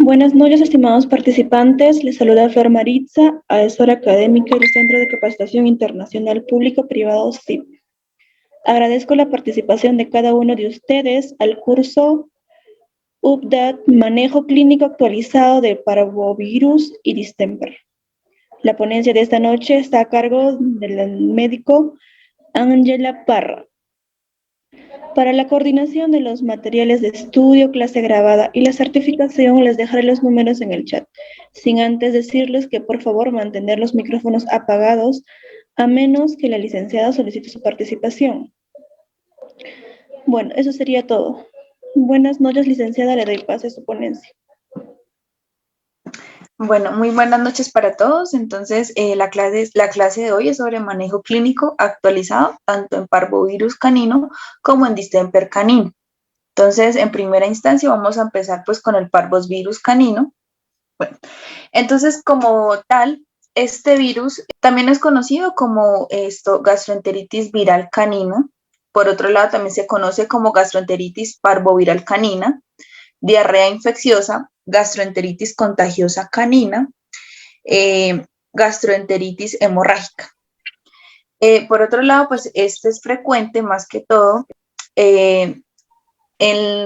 Buenas noches, estimados participantes. Les saluda Flor Maritza, asesora académica del Centro de Capacitación Internacional Público-Privado CIP. Agradezco la participación de cada uno de ustedes al curso UPDAT Manejo Clínico Actualizado de Parvovirus y Distemper. La ponencia de esta noche está a cargo del médico Ángela Parra. Para la coordinación de los materiales de estudio, clase grabada y la certificación, les dejaré los números en el chat, sin antes decirles que por favor mantener los micrófonos apagados, a menos que la licenciada solicite su participación. Bueno, eso sería todo. Buenas noches, licenciada, le doy pase a su ponencia. Bueno, muy buenas noches para todos. Entonces, la clase de hoy es sobre manejo clínico actualizado, tanto en parvovirus canino como en distemper canino. Entonces, en primera instancia vamos a empezar pues con el parvovirus canino. Bueno, entonces como tal, este virus también es conocido como gastroenteritis viral canino. Por otro lado, también se conoce como gastroenteritis parvoviral canina, diarrea infecciosa, gastroenteritis contagiosa canina, gastroenteritis hemorrágica. Por otro lado, pues este es frecuente más que todo en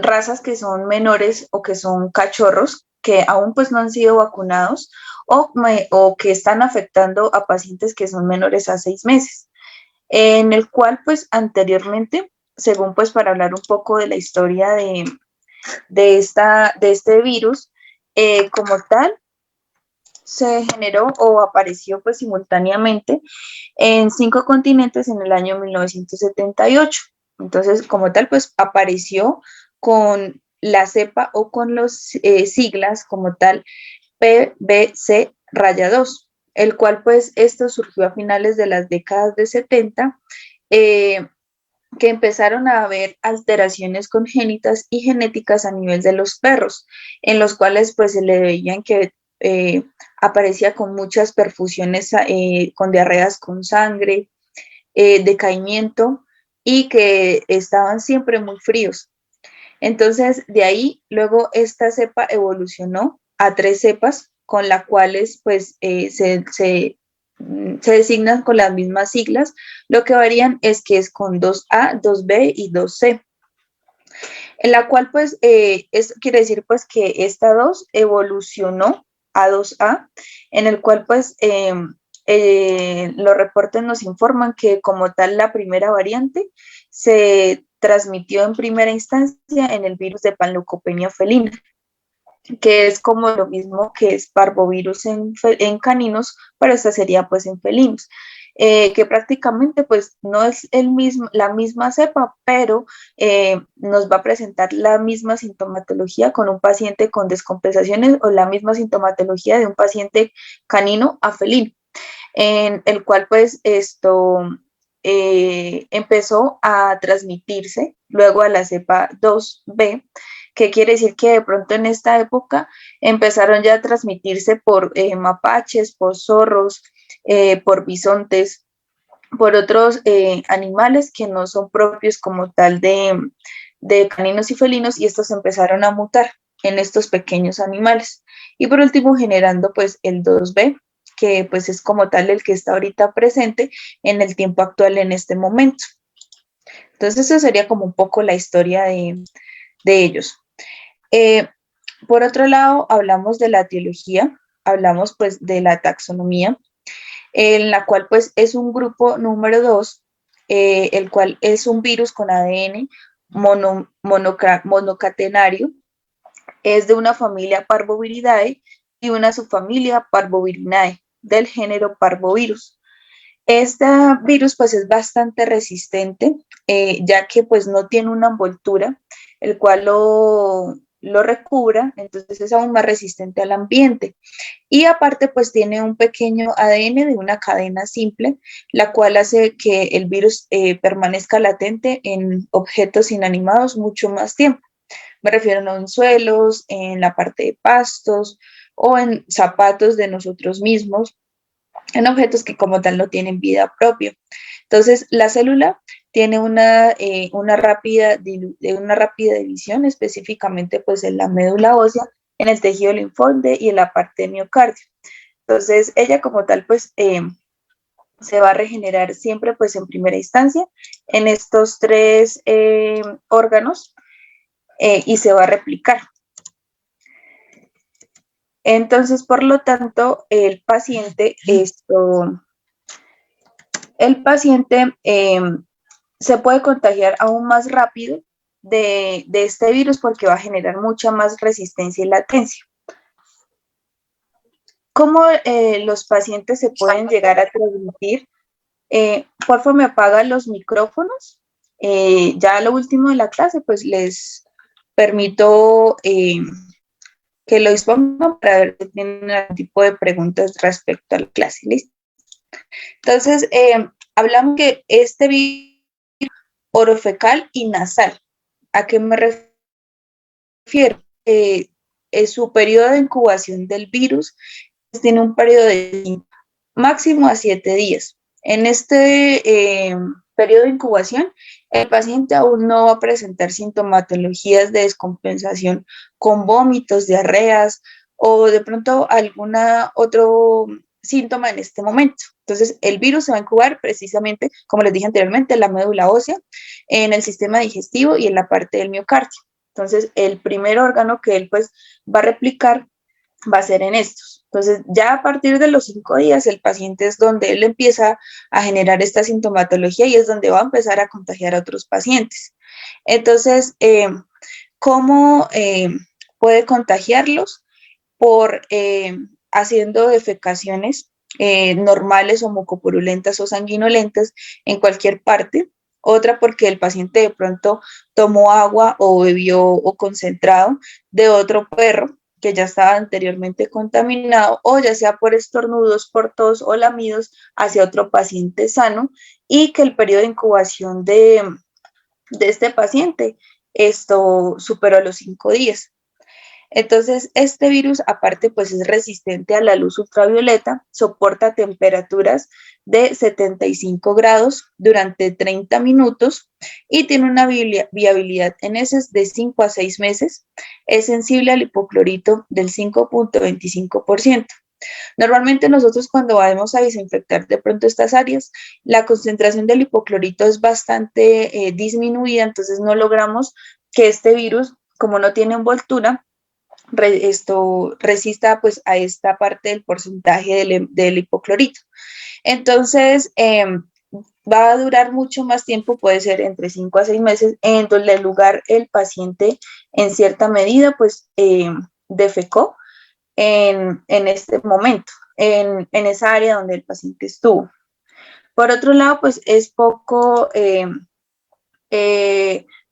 razas que son menores o que son cachorros que aún pues no han sido vacunados o que están afectando a pacientes que son menores a 6 meses, en el cual pues anteriormente, según pues para hablar un poco de la historia de este virus, como tal, se generó o apareció pues simultáneamente en 5 continentes en el año 1978. Entonces, como tal, pues apareció con la cepa o con los siglas como tal PBC-2, el cual pues esto surgió a finales de las décadas de 70, que empezaron a haber alteraciones congénitas y genéticas a nivel de los perros, en los cuales pues se le veían que aparecía con muchas perfusiones, con diarreas con sangre, decaimiento y que estaban siempre muy fríos. Entonces, de ahí, luego esta cepa evolucionó a 3 cepas, con las cuales pues se designan con las mismas siglas. Lo que varían es que es con 2A, 2B y 2C. En la cual pues esto quiere decir pues que esta 2 evolucionó a 2A, en el cual pues los reportes nos informan que como tal la primera variante se transmitió en primera instancia en el virus de panleucopenia felina, que es como lo mismo que es parvovirus en caninos, pero esta sería pues en felinos. Que prácticamente pues no es la misma cepa, pero nos va a presentar la misma sintomatología con un paciente con descompensaciones o la misma sintomatología de un paciente canino a felino, en el cual pues esto empezó a transmitirse luego a la cepa 2B, que quiere decir que de pronto en esta época empezaron ya a transmitirse por mapaches, por zorros, por bisontes, por otros animales que no son propios como tal de caninos y felinos, y estos empezaron a mutar en estos pequeños animales. Y por último, generando pues el 2B, que pues es como tal el que está ahorita presente en el tiempo actual en este momento. Entonces, eso sería como un poco la historia de ellos. Por otro lado, hablamos de la etiología, hablamos pues de la taxonomía, en la cual pues es un grupo número 2, el cual es un virus con ADN monocatenario, es de una familia Parvoviridae y una subfamilia Parvovirinae del género Parvovirus. Este virus pues es bastante resistente, ya que pues no tiene una envoltura, el cual lo recubra, entonces es aún más resistente al ambiente. Y aparte pues tiene un pequeño ADN de una cadena simple, la cual hace que el virus permanezca latente en objetos inanimados mucho más tiempo. Me refiero a en suelos, en la parte de pastos o en zapatos de nosotros mismos, en objetos que como tal no tienen vida propia. Entonces, la célula tiene una rápida división, específicamente pues en la médula ósea, en el tejido linfoide y en la parte del miocardio. Entonces, ella como tal, pues, se va a regenerar siempre, pues, en primera instancia en estos tres órganos y se va a replicar. Entonces, por lo tanto, el paciente se puede contagiar aún más rápido de este virus porque va a generar mucha más resistencia y latencia. ¿Cómo los pacientes se pueden llegar a transmitir? Por favor, me apagan los micrófonos. Ya a lo último de la clase, pues les permito que lo expongan para ver si tienen algún tipo de preguntas respecto a la clase. ¿Listo? Entonces, hablamos que este virus orofecal y nasal. ¿A qué me refiero? Su periodo de incubación del virus tiene un periodo de máximo a 7 días. En este periodo de incubación, el paciente aún no va a presentar sintomatologías de descompensación con vómitos, diarreas o de pronto alguna otro síntoma en este momento. Entonces, el virus se va a incubar precisamente, como les dije anteriormente, en la médula ósea, en el sistema digestivo y en la parte del miocardio. Entonces, el primer órgano que él pues va a replicar va a ser en estos. Entonces, ya a partir de los 5 días, el paciente es donde él empieza a generar esta sintomatología y es donde va a empezar a contagiar a otros pacientes. Entonces, ¿cómo puede contagiarlos? Por haciendo defecaciones normales o mucopurulentas o sanguinolentas en cualquier parte. Otra porque el paciente de pronto tomó agua o bebió o concentrado de otro perro que ya estaba anteriormente contaminado, o ya sea por estornudos, por tos o lamidos hacia otro paciente sano, y que el periodo de incubación de este paciente superó los 5 días. Entonces, este virus, aparte, pues es resistente a la luz ultravioleta, soporta temperaturas de 75 grados durante 30 minutos y tiene una viabilidad en heces de 5 a 6 meses. Es sensible al hipoclorito del 5.25%. Normalmente nosotros cuando vamos a desinfectar de pronto estas áreas, la concentración del hipoclorito es bastante disminuida, entonces no logramos que este virus, como no tiene envoltura, resista pues a esta parte del porcentaje del hipoclorito. Entonces, va a durar mucho más tiempo, puede ser entre 5 a 6 meses, en donde el lugar el paciente en cierta medida pues defecó en este momento, en esa área donde el paciente estuvo. Por otro lado, pues es poco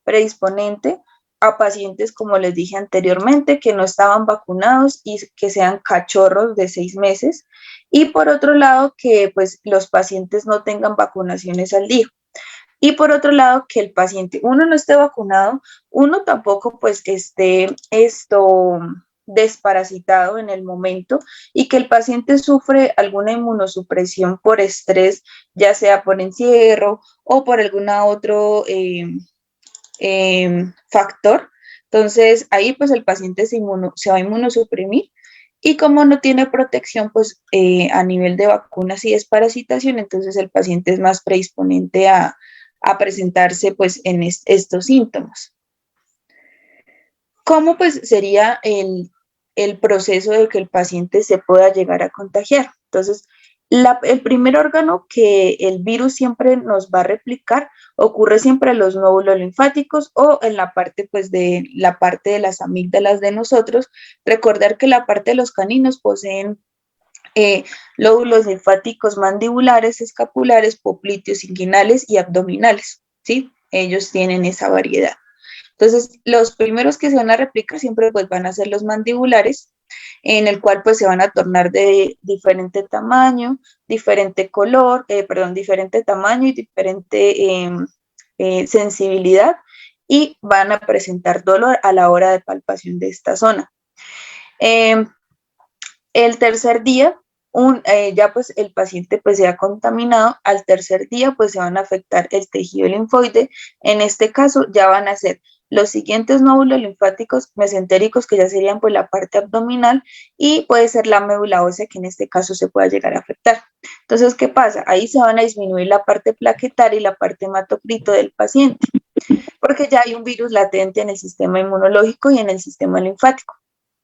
predisponente a pacientes, como les dije anteriormente, que no estaban vacunados y que sean cachorros de 6 meses. Y por otro lado, que pues los pacientes no tengan vacunaciones al día. Y por otro lado, que el paciente, uno no esté vacunado, uno tampoco pues esté desparasitado en el momento y que el paciente sufre alguna inmunosupresión por estrés, ya sea por encierro o por alguna otro factor. Entonces ahí pues el paciente se va a inmunosuprimir y como no tiene protección pues a nivel de vacunas y desparasitación, entonces el paciente es más predisponente a presentarse pues en estos síntomas. ¿Cómo pues sería el proceso de que el paciente se pueda llegar a contagiar? Entonces, el primer órgano que el virus siempre nos va a replicar ocurre siempre en los nódulos linfáticos o en la parte pues de las amígdalas de nosotros. Recordar que la parte de los caninos poseen lóbulos linfáticos mandibulares, escapulares, popliteos, inguinales y abdominales, ¿sí? Ellos tienen esa variedad. Entonces, los primeros que se van a replicar siempre pues van a ser los mandibulares, en el cual pues se van a tornar de diferente tamaño, diferente color, diferente tamaño y diferente sensibilidad, y van a presentar dolor a la hora de palpación de esta zona. El tercer día, ya pues el paciente pues se ha contaminado, al tercer día pues se van a afectar el tejido linfoide, en este caso ya van a ser los siguientes nódulos linfáticos mesentéricos, que ya serían pues la parte abdominal, y puede ser la médula ósea, que en este caso se pueda llegar a afectar. Entonces, ¿qué pasa? Ahí se van a disminuir la parte plaquetaria y la parte hematocrito del paciente, porque ya hay un virus latente en el sistema inmunológico y en el sistema linfático.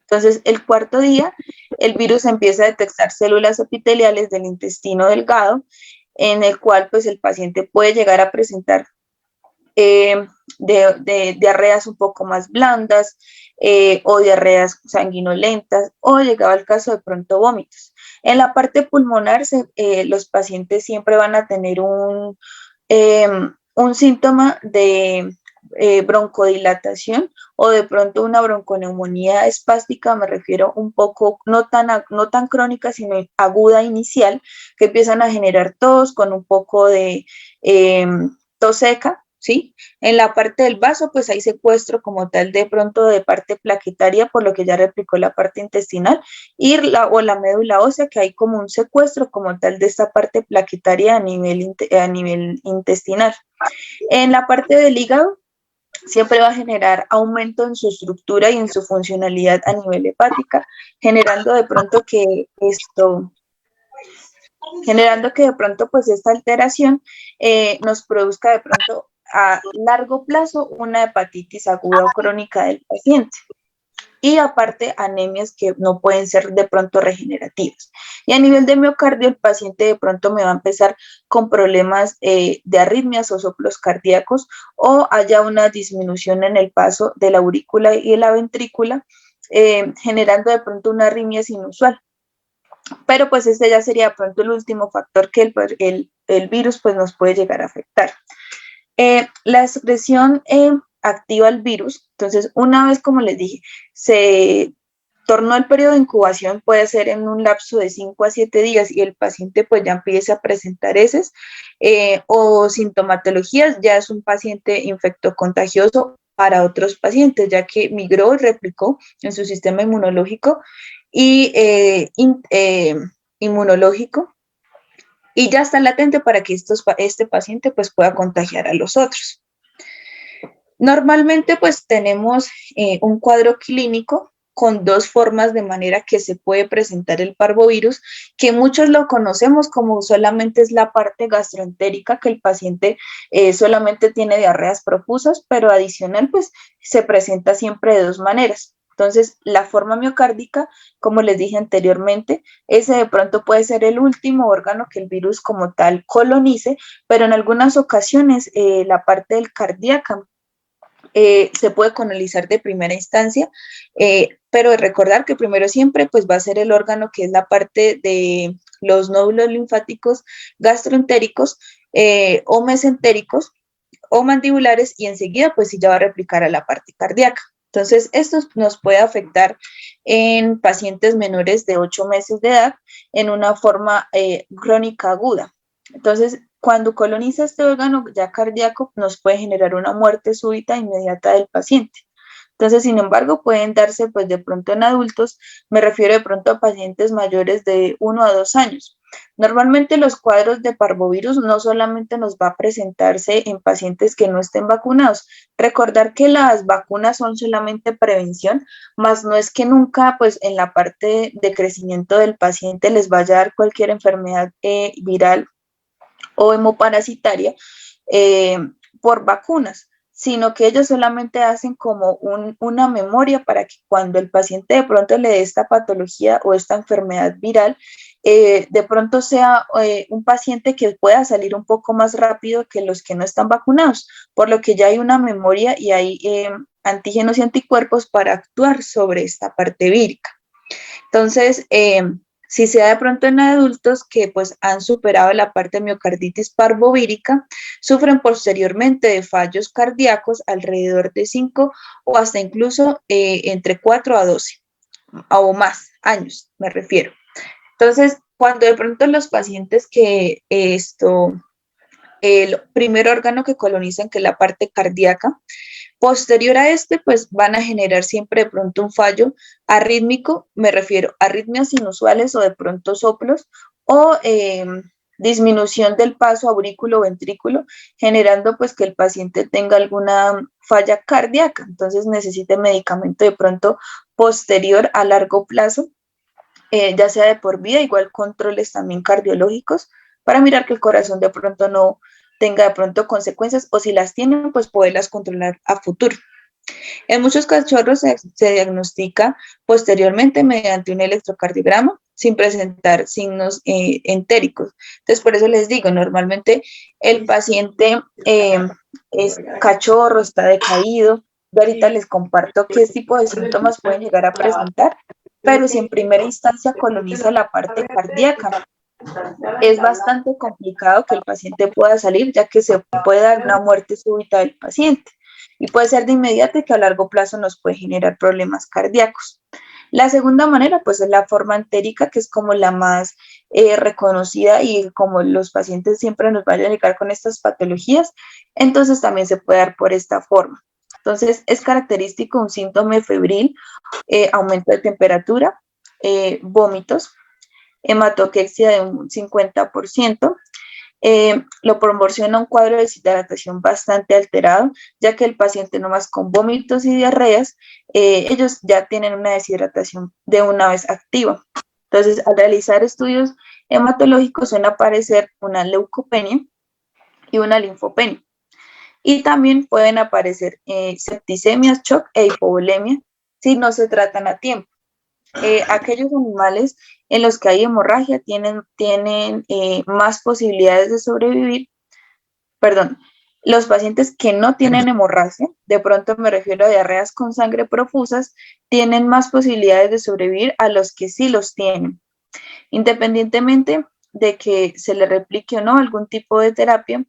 Entonces, el cuarto día, el virus empieza a detectar células epiteliales del intestino delgado, en el cual pues el paciente puede llegar a presentar diarreas un poco más blandas, o diarreas sanguinolentas, o llegado al caso de pronto vómitos. En la parte pulmonar, los pacientes siempre van a tener un síntoma de broncodilatación, o de pronto una bronconeumonía espástica, me refiero un poco, no tan crónica, sino aguda inicial, que empiezan a generar tos con un poco de tos seca, ¿sí? En la parte del vaso, pues hay secuestro como tal de pronto de parte plaquetaria, por lo que ya replicó la parte intestinal, o la médula ósea, que hay como un secuestro como tal de esta parte plaquetaria a nivel intestinal. En la parte del hígado, siempre va a generar aumento en su estructura y en su funcionalidad a nivel hepática, generando de pronto que de pronto pues esta alteración nos produzca de pronto a largo plazo una hepatitis aguda o crónica del paciente. Y aparte anemias que no pueden ser de pronto regenerativas. Y a nivel de miocardio, el paciente de pronto me va a empezar con problemas de arritmias o soplos cardíacos, o haya una disminución en el paso de la aurícula y de la ventrícula, generando de pronto una arritmia inusual. Pero pues este ya sería de pronto el último factor que el virus pues nos puede llegar a afectar. La excreción activa el virus. Entonces, una vez, como les dije, se tornó el periodo de incubación, puede ser en un lapso de 5 a 7 días, y el paciente pues ya empieza a presentar heces o sintomatologías, ya es un paciente infectocontagioso para otros pacientes, ya que migró y replicó en su sistema inmunológico y inmunológico, y ya está latente para que este paciente pues pueda contagiar a los otros. Normalmente pues tenemos un cuadro clínico con dos formas de manera que se puede presentar el parvovirus, que muchos lo conocemos como solamente es la parte gastroentérica, que el paciente solamente tiene diarreas profusas, pero adicional pues se presenta siempre de dos maneras. Entonces, la forma miocárdica, como les dije anteriormente, ese de pronto puede ser el último órgano que el virus como tal colonice, pero en algunas ocasiones la parte del cardíaca se puede colonizar de primera instancia, pero recordar que primero siempre pues va a ser el órgano que es la parte de los nódulos linfáticos gastroentéricos o mesentéricos o mandibulares, y enseguida pues sí ya va a replicar a la parte cardíaca. Entonces, esto nos puede afectar en pacientes menores de 8 meses de edad en una forma crónica aguda. Entonces, cuando coloniza este órgano ya cardíaco, nos puede generar una muerte súbita inmediata del paciente. Entonces, sin embargo, pueden darse pues de pronto en adultos, me refiero de pronto a pacientes mayores de 1 a 2 años. Normalmente los cuadros de parvovirus no solamente nos va a presentarse en pacientes que no estén vacunados. Recordar que las vacunas son solamente prevención, más no es que nunca pues en la parte de crecimiento del paciente les vaya a dar cualquier enfermedad viral o hemoparasitaria por vacunas, sino que ellos solamente hacen como una memoria para que cuando el paciente de pronto le dé esta patología o esta enfermedad viral, de pronto sea un paciente que pueda salir un poco más rápido que los que no están vacunados, por lo que ya hay una memoria y hay antígenos y anticuerpos para actuar sobre esta parte vírica. Entonces, si se da de pronto en adultos que pues han superado la parte de miocarditis parvovírica, sufren posteriormente de fallos cardíacos alrededor de 5 o hasta incluso entre 4 a 12 o más años, me refiero. Entonces, cuando de pronto los pacientes que el primer órgano que colonizan, que es la parte cardíaca, posterior a este, pues van a generar siempre de pronto un fallo arrítmico, me refiero a arritmias inusuales o de pronto soplos, o disminución del paso aurículo-ventrículo, generando pues que el paciente tenga alguna falla cardíaca, entonces necesite medicamento de pronto posterior a largo plazo, ya sea de por vida, igual controles también cardiológicos, para mirar que el corazón de pronto no tenga de pronto consecuencias, o si las tienen, pues poderlas controlar a futuro. En muchos cachorros se diagnostica posteriormente mediante un electrocardiograma sin presentar signos entéricos. Entonces, por eso les digo, normalmente el paciente es cachorro, está decaído. Yo ahorita les comparto qué tipo de síntomas pueden llegar a presentar, pero si en primera instancia coloniza la parte cardíaca, es bastante complicado que el paciente pueda salir, ya que se puede dar una muerte súbita del paciente y puede ser de inmediato y que a largo plazo nos puede generar problemas cardíacos. La segunda manera, pues, es la forma entérica, que es como la más reconocida y como los pacientes siempre nos van a llegar con estas patologías, entonces también se puede dar por esta forma. Entonces, es característico un síntoma febril, aumento de temperatura, vómitos, hematoquexia de un 50%, lo proporciona un cuadro de deshidratación bastante alterado, ya que el paciente nomás con vómitos y diarreas, ellos ya tienen una deshidratación de una vez activa. Entonces, al realizar estudios hematológicos suele aparecer una leucopenia y una linfopenia. Y también pueden aparecer septicemias, shock e hipovolemia si no se tratan a tiempo. Aquellos animales en los que hay hemorragia tienen más posibilidades de sobrevivir, perdón, los pacientes que no tienen hemorragia, de pronto me refiero a diarreas con sangre profusas, tienen más posibilidades de sobrevivir a los que sí los tienen, independientemente de que se le replique o no algún tipo de terapia.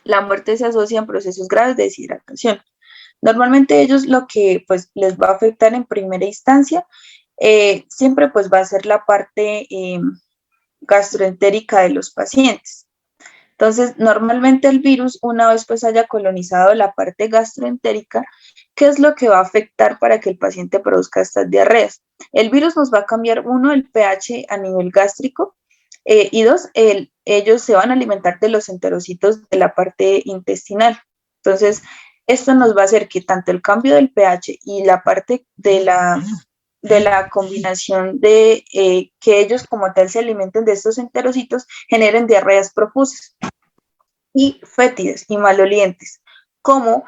La muerte se asocia en procesos graves de deshidratación. Normalmente ellos lo que pues les va a afectar en primera instancia siempre pues va a ser la parte gastroentérica de los pacientes. Entonces, normalmente el virus, una vez pues haya colonizado la parte gastroentérica, ¿qué es lo que va a afectar para que el paciente produzca estas diarreas? El virus nos va a cambiar, uno, el pH a nivel gástrico, y dos, ellos se van a alimentar de los enterocitos de la parte intestinal. Entonces, esto nos va a hacer que tanto el cambio del pH y la parte de la combinación de que ellos como tal se alimenten de estos enterocitos generen diarreas profusas y fétidas y malolientes, como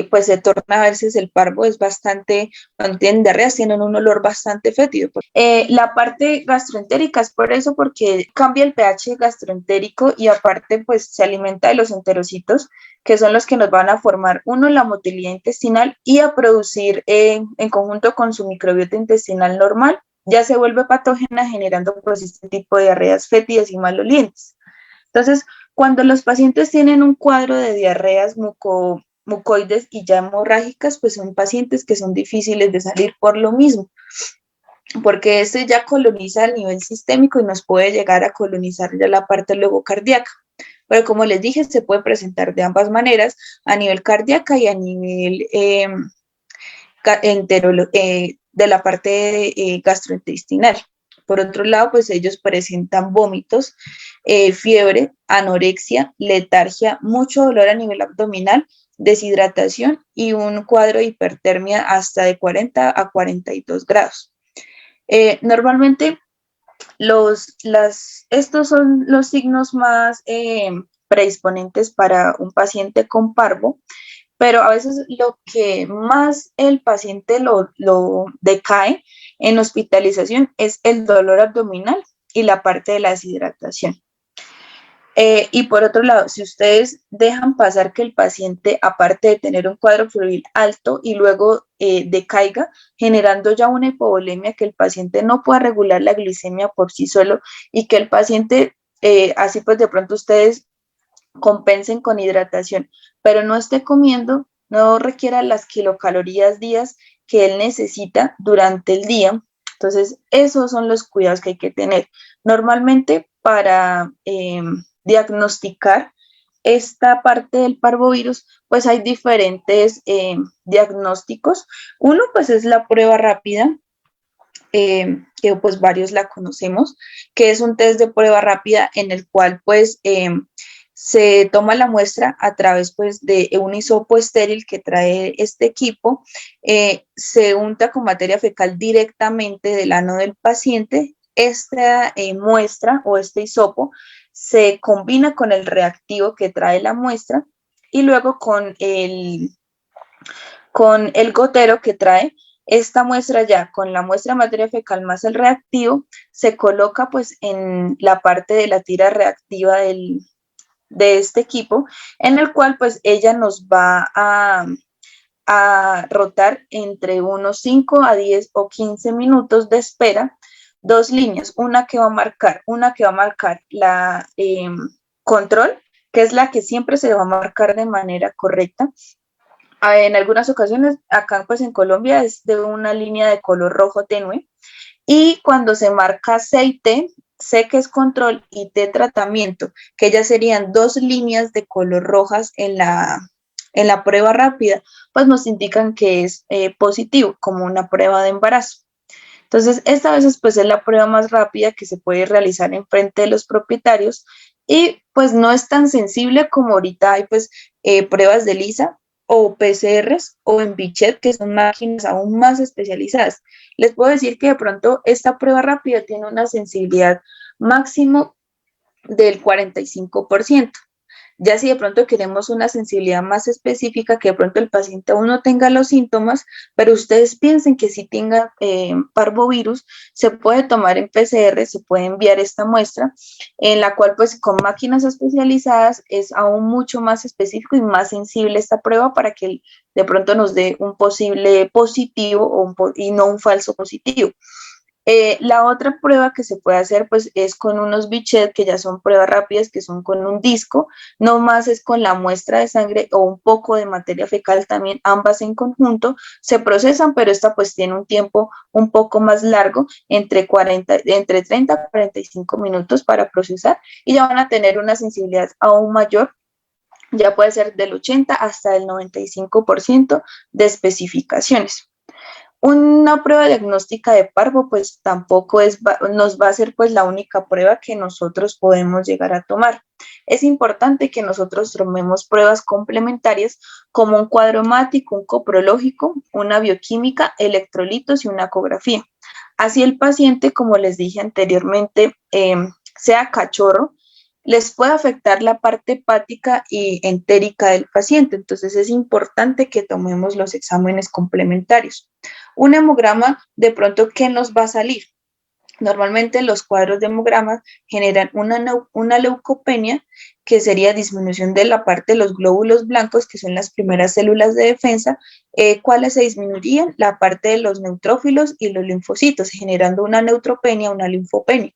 pues se torna a veces el parvo es bastante, cuando tienen diarreas tienen un olor bastante fétido. La parte gastroentérica es por eso, porque cambia el pH gastroentérico y aparte pues se alimenta de los enterocitos, que son los que nos van a formar, uno, la motilidad intestinal y a producir en conjunto con su microbiota intestinal normal, ya se vuelve patógena generando pues este tipo de diarreas fétidas y malolientes. Entonces, cuando los pacientes tienen un cuadro de diarreas mucoides y ya hemorrágicas, pues son pacientes que son difíciles de salir por lo mismo, porque este ya coloniza a nivel sistémico y nos puede llegar a colonizar ya la parte luego cardíaca. Pero como les dije, se puede presentar de ambas maneras, a nivel cardíaca y a nivel de la parte gastrointestinal. Por otro lado, pues ellos presentan vómitos, fiebre, anorexia, letargia, mucho dolor a nivel abdominal, deshidratación y un cuadro de hipertermia hasta de 40 a 42 grados. Normalmente estos son los signos más predisponentes para un paciente con parvo, pero a veces lo que más el paciente lo decae en hospitalización es el dolor abdominal y la parte de la deshidratación. Y por otro lado, si ustedes dejan pasar que el paciente, aparte de tener un cuadro febril alto y luego decaiga, generando ya una hipovolemia, que el paciente no pueda regular la glicemia por sí solo y que el paciente, así pues de pronto ustedes compensen con hidratación, pero no esté comiendo, no requiera las kilocalorías días que él necesita durante el día. Entonces, esos son los cuidados que hay que tener. Normalmente, para diagnosticar esta parte del parvovirus, pues hay diferentes diagnósticos. Uno, pues es la prueba rápida, que pues varios la conocemos, que es un test de prueba rápida en el cual pues se toma la muestra a través pues de un hisopo estéril que trae este equipo, se unta con materia fecal directamente del ano del paciente. Esta muestra o este hisopo se combina con el reactivo que trae la muestra y luego con el gotero que trae esta muestra ya, con la muestra de materia fecal más el reactivo, se coloca pues en la parte de la tira reactiva de este equipo, en el cual pues ella nos va a rotar entre unos 5 a 10 o 15 minutos de espera, dos líneas, una que va a marcar la control, que es la que siempre se va a marcar de manera correcta. En algunas ocasiones, acá pues en Colombia es de una línea de color rojo tenue, y cuando se marca C y T, C que es control y T tratamiento, que ya serían dos líneas de color rojas en la prueba rápida, pues nos indican que es positivo, como una prueba de embarazo. Entonces, esta a veces pues es la prueba más rápida que se puede realizar en frente de los propietarios y pues no es tan sensible como ahorita hay pues pruebas de LISA o PCRs o en Bichet, que son máquinas aún más especializadas. Les puedo decir que de pronto esta prueba rápida tiene una sensibilidad máximo del 45%. Ya si de pronto queremos una sensibilidad más específica, que de pronto el paciente aún no tenga los síntomas, pero ustedes piensen que si tenga parvovirus, se puede tomar en PCR, se puede enviar esta muestra, en la cual pues con máquinas especializadas es aún mucho más específico y más sensible esta prueba para que de pronto nos dé un posible positivo y no un falso positivo. La otra prueba que se puede hacer pues es con unos Bichet, que ya son pruebas rápidas, que son con un disco, no más es con la muestra de sangre o un poco de materia fecal también, ambas en conjunto, se procesan, pero esta pues tiene un tiempo un poco más largo, entre 30 a 45 minutos para procesar, y ya van a tener una sensibilidad aún mayor, ya puede ser del 80 hasta el 95% de especificaciones. Una prueba diagnóstica de parvo pues tampoco nos va a ser pues la única prueba que nosotros podemos llegar a tomar. Es importante que nosotros tomemos pruebas complementarias como un cuadro hemático, un coprológico, una bioquímica, electrolitos y una ecografía. Así el paciente, como les dije anteriormente, sea cachorro, les puede afectar la parte hepática y entérica del paciente. Entonces es importante que tomemos los exámenes complementarios. Un hemograma, de pronto, ¿qué nos va a salir? Normalmente los cuadros de hemograma generan una leucopenia, que sería disminución de la parte de los glóbulos blancos, que son las primeras células de defensa, cuáles se disminuirían, la parte de los neutrófilos y los linfocitos, generando una neutropenia, una linfopenia,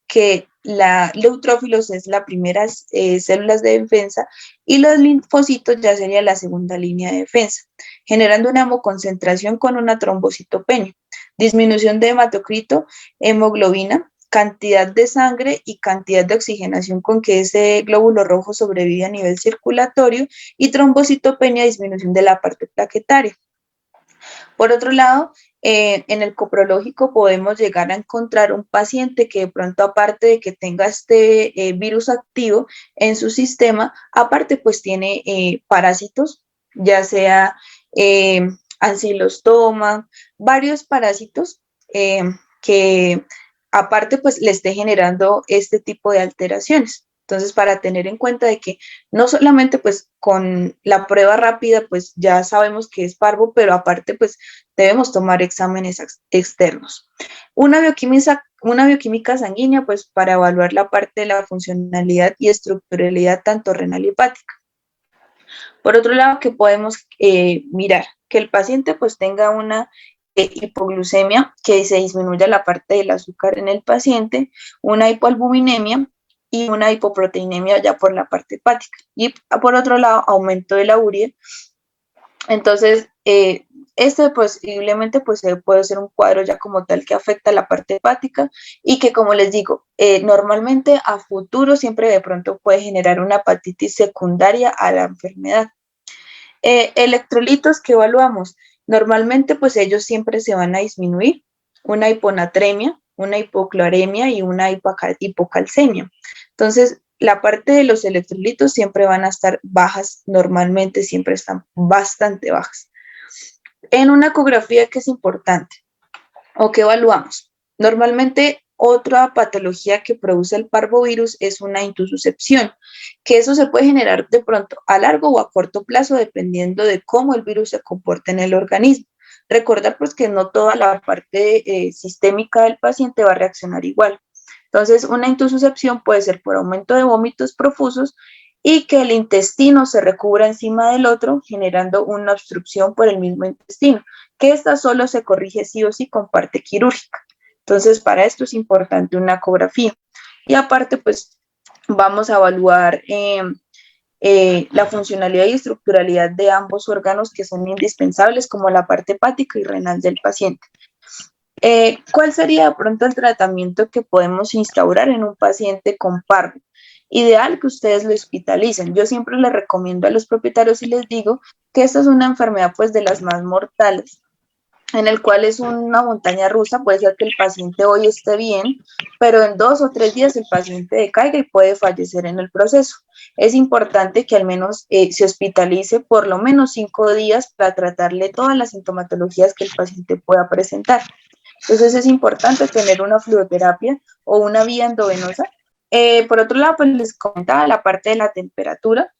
que la neutrófilos es la primera células de defensa y los linfocitos ya sería la segunda línea de defensa, generando una hemoconcentración con una trombocitopenia, disminución de hematocrito, hemoglobina, cantidad de sangre y cantidad de oxigenación con que ese glóbulo rojo sobrevive a nivel circulatorio, y trombocitopenia, disminución de la parte plaquetaria. Por otro lado, en el coprológico podemos llegar a encontrar un paciente que de pronto, aparte de que tenga este virus activo en su sistema, aparte pues tiene parásitos, ya sea ancilostoma, varios parásitos que aparte pues le esté generando este tipo de alteraciones. Entonces, para tener en cuenta de que no solamente pues con la prueba rápida pues ya sabemos que es parvo, pero aparte pues debemos tomar exámenes externos. Una bioquímica sanguínea pues para evaluar la parte de la funcionalidad y estructuralidad tanto renal y hepática. Por otro lado, que podemos mirar que el paciente pues tenga una hipoglucemia, que se disminuya la parte del azúcar en el paciente, una hipoalbuminemia y una hipoproteinemia ya por la parte hepática. Y por otro lado, aumento de la urea. Entonces, este posiblemente pues puede ser un cuadro ya como tal que afecta la parte hepática y que, como les digo, normalmente a futuro siempre de pronto puede generar una hepatitis secundaria a la enfermedad. Electrolitos que evaluamos, normalmente pues ellos siempre se van a disminuir, una hiponatremia, una hipocloremia y una hipocalcemia. Entonces, la parte de los electrolitos siempre van a estar bajas, normalmente siempre están bastante bajas. En una ecografía, ¿qué es importante? ¿O qué evaluamos? Normalmente otra patología que produce el parvovirus es una intususcepción, que eso se puede generar de pronto a largo o a corto plazo dependiendo de cómo el virus se comporte en el organismo. Recordar pues que no toda la parte sistémica del paciente va a reaccionar igual. Entonces, una intususcepción puede ser por aumento de vómitos profusos y que el intestino se recubra encima del otro, generando una obstrucción por el mismo intestino, que esta solo se corrige sí o sí con parte quirúrgica. Entonces, para esto es importante una ecografía. Y aparte, pues, vamos a evaluar la funcionalidad y estructuralidad de ambos órganos que son indispensables, como la parte hepática y renal del paciente. ¿Cuál sería de pronto el tratamiento que podemos instaurar en un paciente con parvo? Ideal que ustedes lo hospitalicen. Yo siempre les recomiendo a los propietarios y les digo que esta es una enfermedad pues de las más mortales, en el cual es una montaña rusa. Puede ser que el paciente hoy esté bien, pero en 2 o 3 días el paciente decaiga y puede fallecer en el proceso. Es importante que al menos se hospitalice por lo menos 5 días para tratarle todas las sintomatologías que el paciente pueda presentar. Entonces es importante tener una fluidoterapia o una vía endovenosa. Por otro lado, pues les comentaba la parte de la temperatura.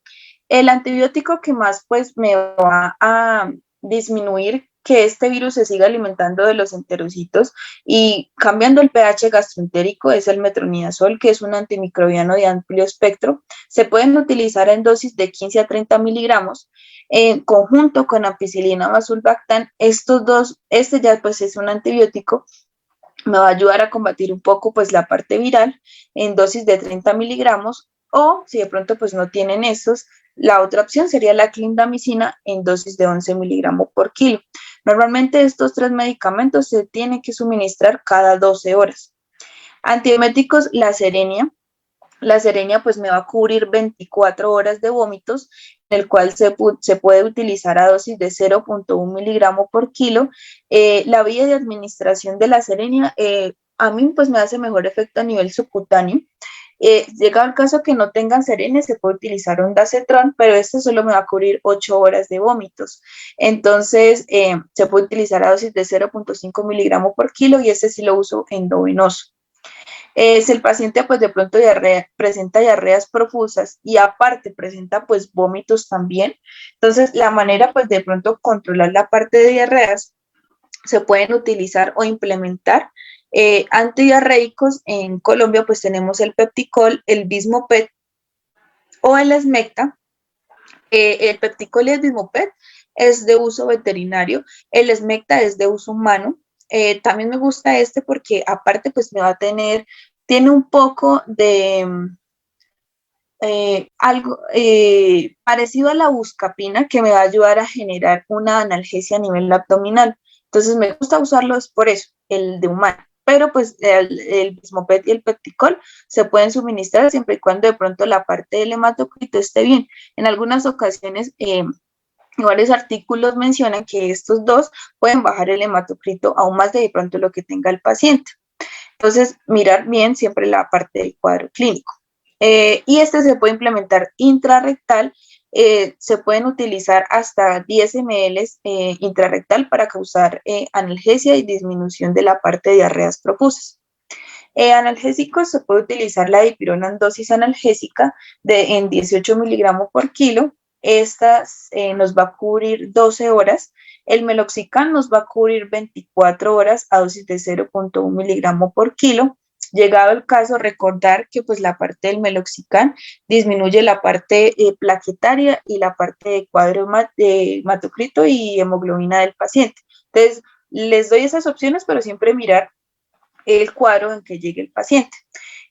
El antibiótico que más pues me va a disminuir que este virus se siga alimentando de los enterocitos y cambiando el pH gastroentérico es el metronidazol, que es un antimicrobiano de amplio espectro. Se pueden utilizar en dosis de 15 a 30 miligramos en conjunto con ampicilina o sulbactam. Estos dos, este ya pues es un antibiótico, me va a ayudar a combatir un poco pues la parte viral en dosis de 30 miligramos, o si de pronto pues no tienen estos, la otra opción sería la clindamicina en dosis de 11 miligramos por kilo. Normalmente estos 3 medicamentos se tienen que suministrar cada 12 horas. Antieméticos, la serenia. La serenia pues me va a cubrir 24 horas de vómitos, en el cual se puede utilizar a dosis de 0.1 miligramo por kilo. La vía de administración de la serenia a mí pues me hace mejor efecto a nivel subcutáneo. Llegado el caso que no tengan serenia, se puede utilizar ondansetron, pero este solo me va a cubrir 8 horas de vómitos. Entonces, se puede utilizar a dosis de 0.5 miligramos por kilo y este sí lo uso endovenoso. Si el paciente pues de pronto presenta diarreas profusas y aparte presenta pues vómitos también, entonces la manera pues de pronto controlar la parte de diarreas se pueden utilizar o implementar antidiarreicos. En Colombia pues tenemos el Pepticol, el Bismopet o el Esmecta. El Pepticol y el Bismopet es de uso veterinario, el Esmecta es de uso humano. También me gusta este porque aparte pues me va a tiene un poco de algo parecido a la buscapina, que me va a ayudar a generar una analgesia a nivel abdominal. Entonces me gusta usarlos por eso, el de humano. Pero pues el Bismopet y el Pepticol se pueden suministrar siempre y cuando de pronto la parte del hematocrito esté bien. En algunas ocasiones varios artículos mencionan que estos dos pueden bajar el hematocrito aún más de pronto lo que tenga el paciente. Entonces, mirar bien siempre la parte del cuadro clínico. Y este se puede implementar intrarrectal. Se pueden utilizar hasta 10 ml intrarrectal para causar analgesia y disminución de la parte de diarreas profusas. Analgésicos, se puede utilizar la dipirona en dosis analgésica en 18 miligramos por kilo. Esta nos va a cubrir 12 horas. El meloxicam nos va a cubrir 24 horas a dosis de 0.1 miligramo por kilo. Llegado el caso, recordar que pues la parte del meloxicam disminuye la parte plaquetaria y la parte de cuadro de hematocrito y hemoglobina del paciente. Entonces, les doy esas opciones, pero siempre mirar el cuadro en que llegue el paciente.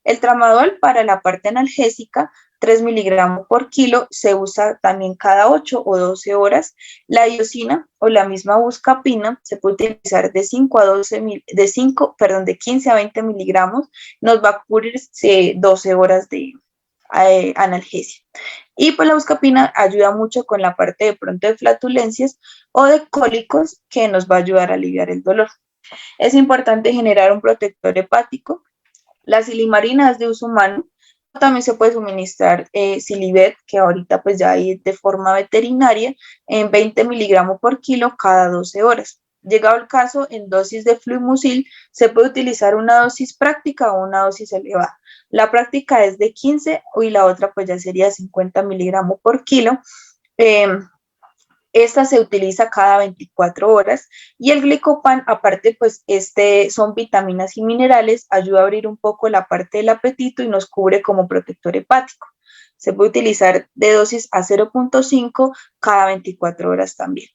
El tramadol para la parte analgésica, 3 miligramos por kilo, se usa también cada 8 o 12 horas. La iosina o la misma buscapina se puede utilizar de 15 a 20 miligramos, nos va a cubrir 12 horas de analgesia. Y pues la buscapina ayuda mucho con la parte de pronto de flatulencias o de cólicos, que nos va a ayudar a aliviar el dolor. Es importante generar un protector hepático. La silimarina es de uso humano. También se puede suministrar Silivet, que ahorita pues ya hay de forma veterinaria, en 20 miligramos por kilo cada 12 horas. Llegado el caso, en dosis de fluimucil se puede utilizar una dosis práctica o una dosis elevada. La práctica es de 15 y la otra pues ya sería 50 miligramos por kilo. Esta se utiliza cada 24 horas y el glicopan, aparte, pues son vitaminas y minerales, ayuda a abrir un poco la parte del apetito y nos cubre como protector hepático. Se puede utilizar de dosis a 0.5 cada 24 horas también.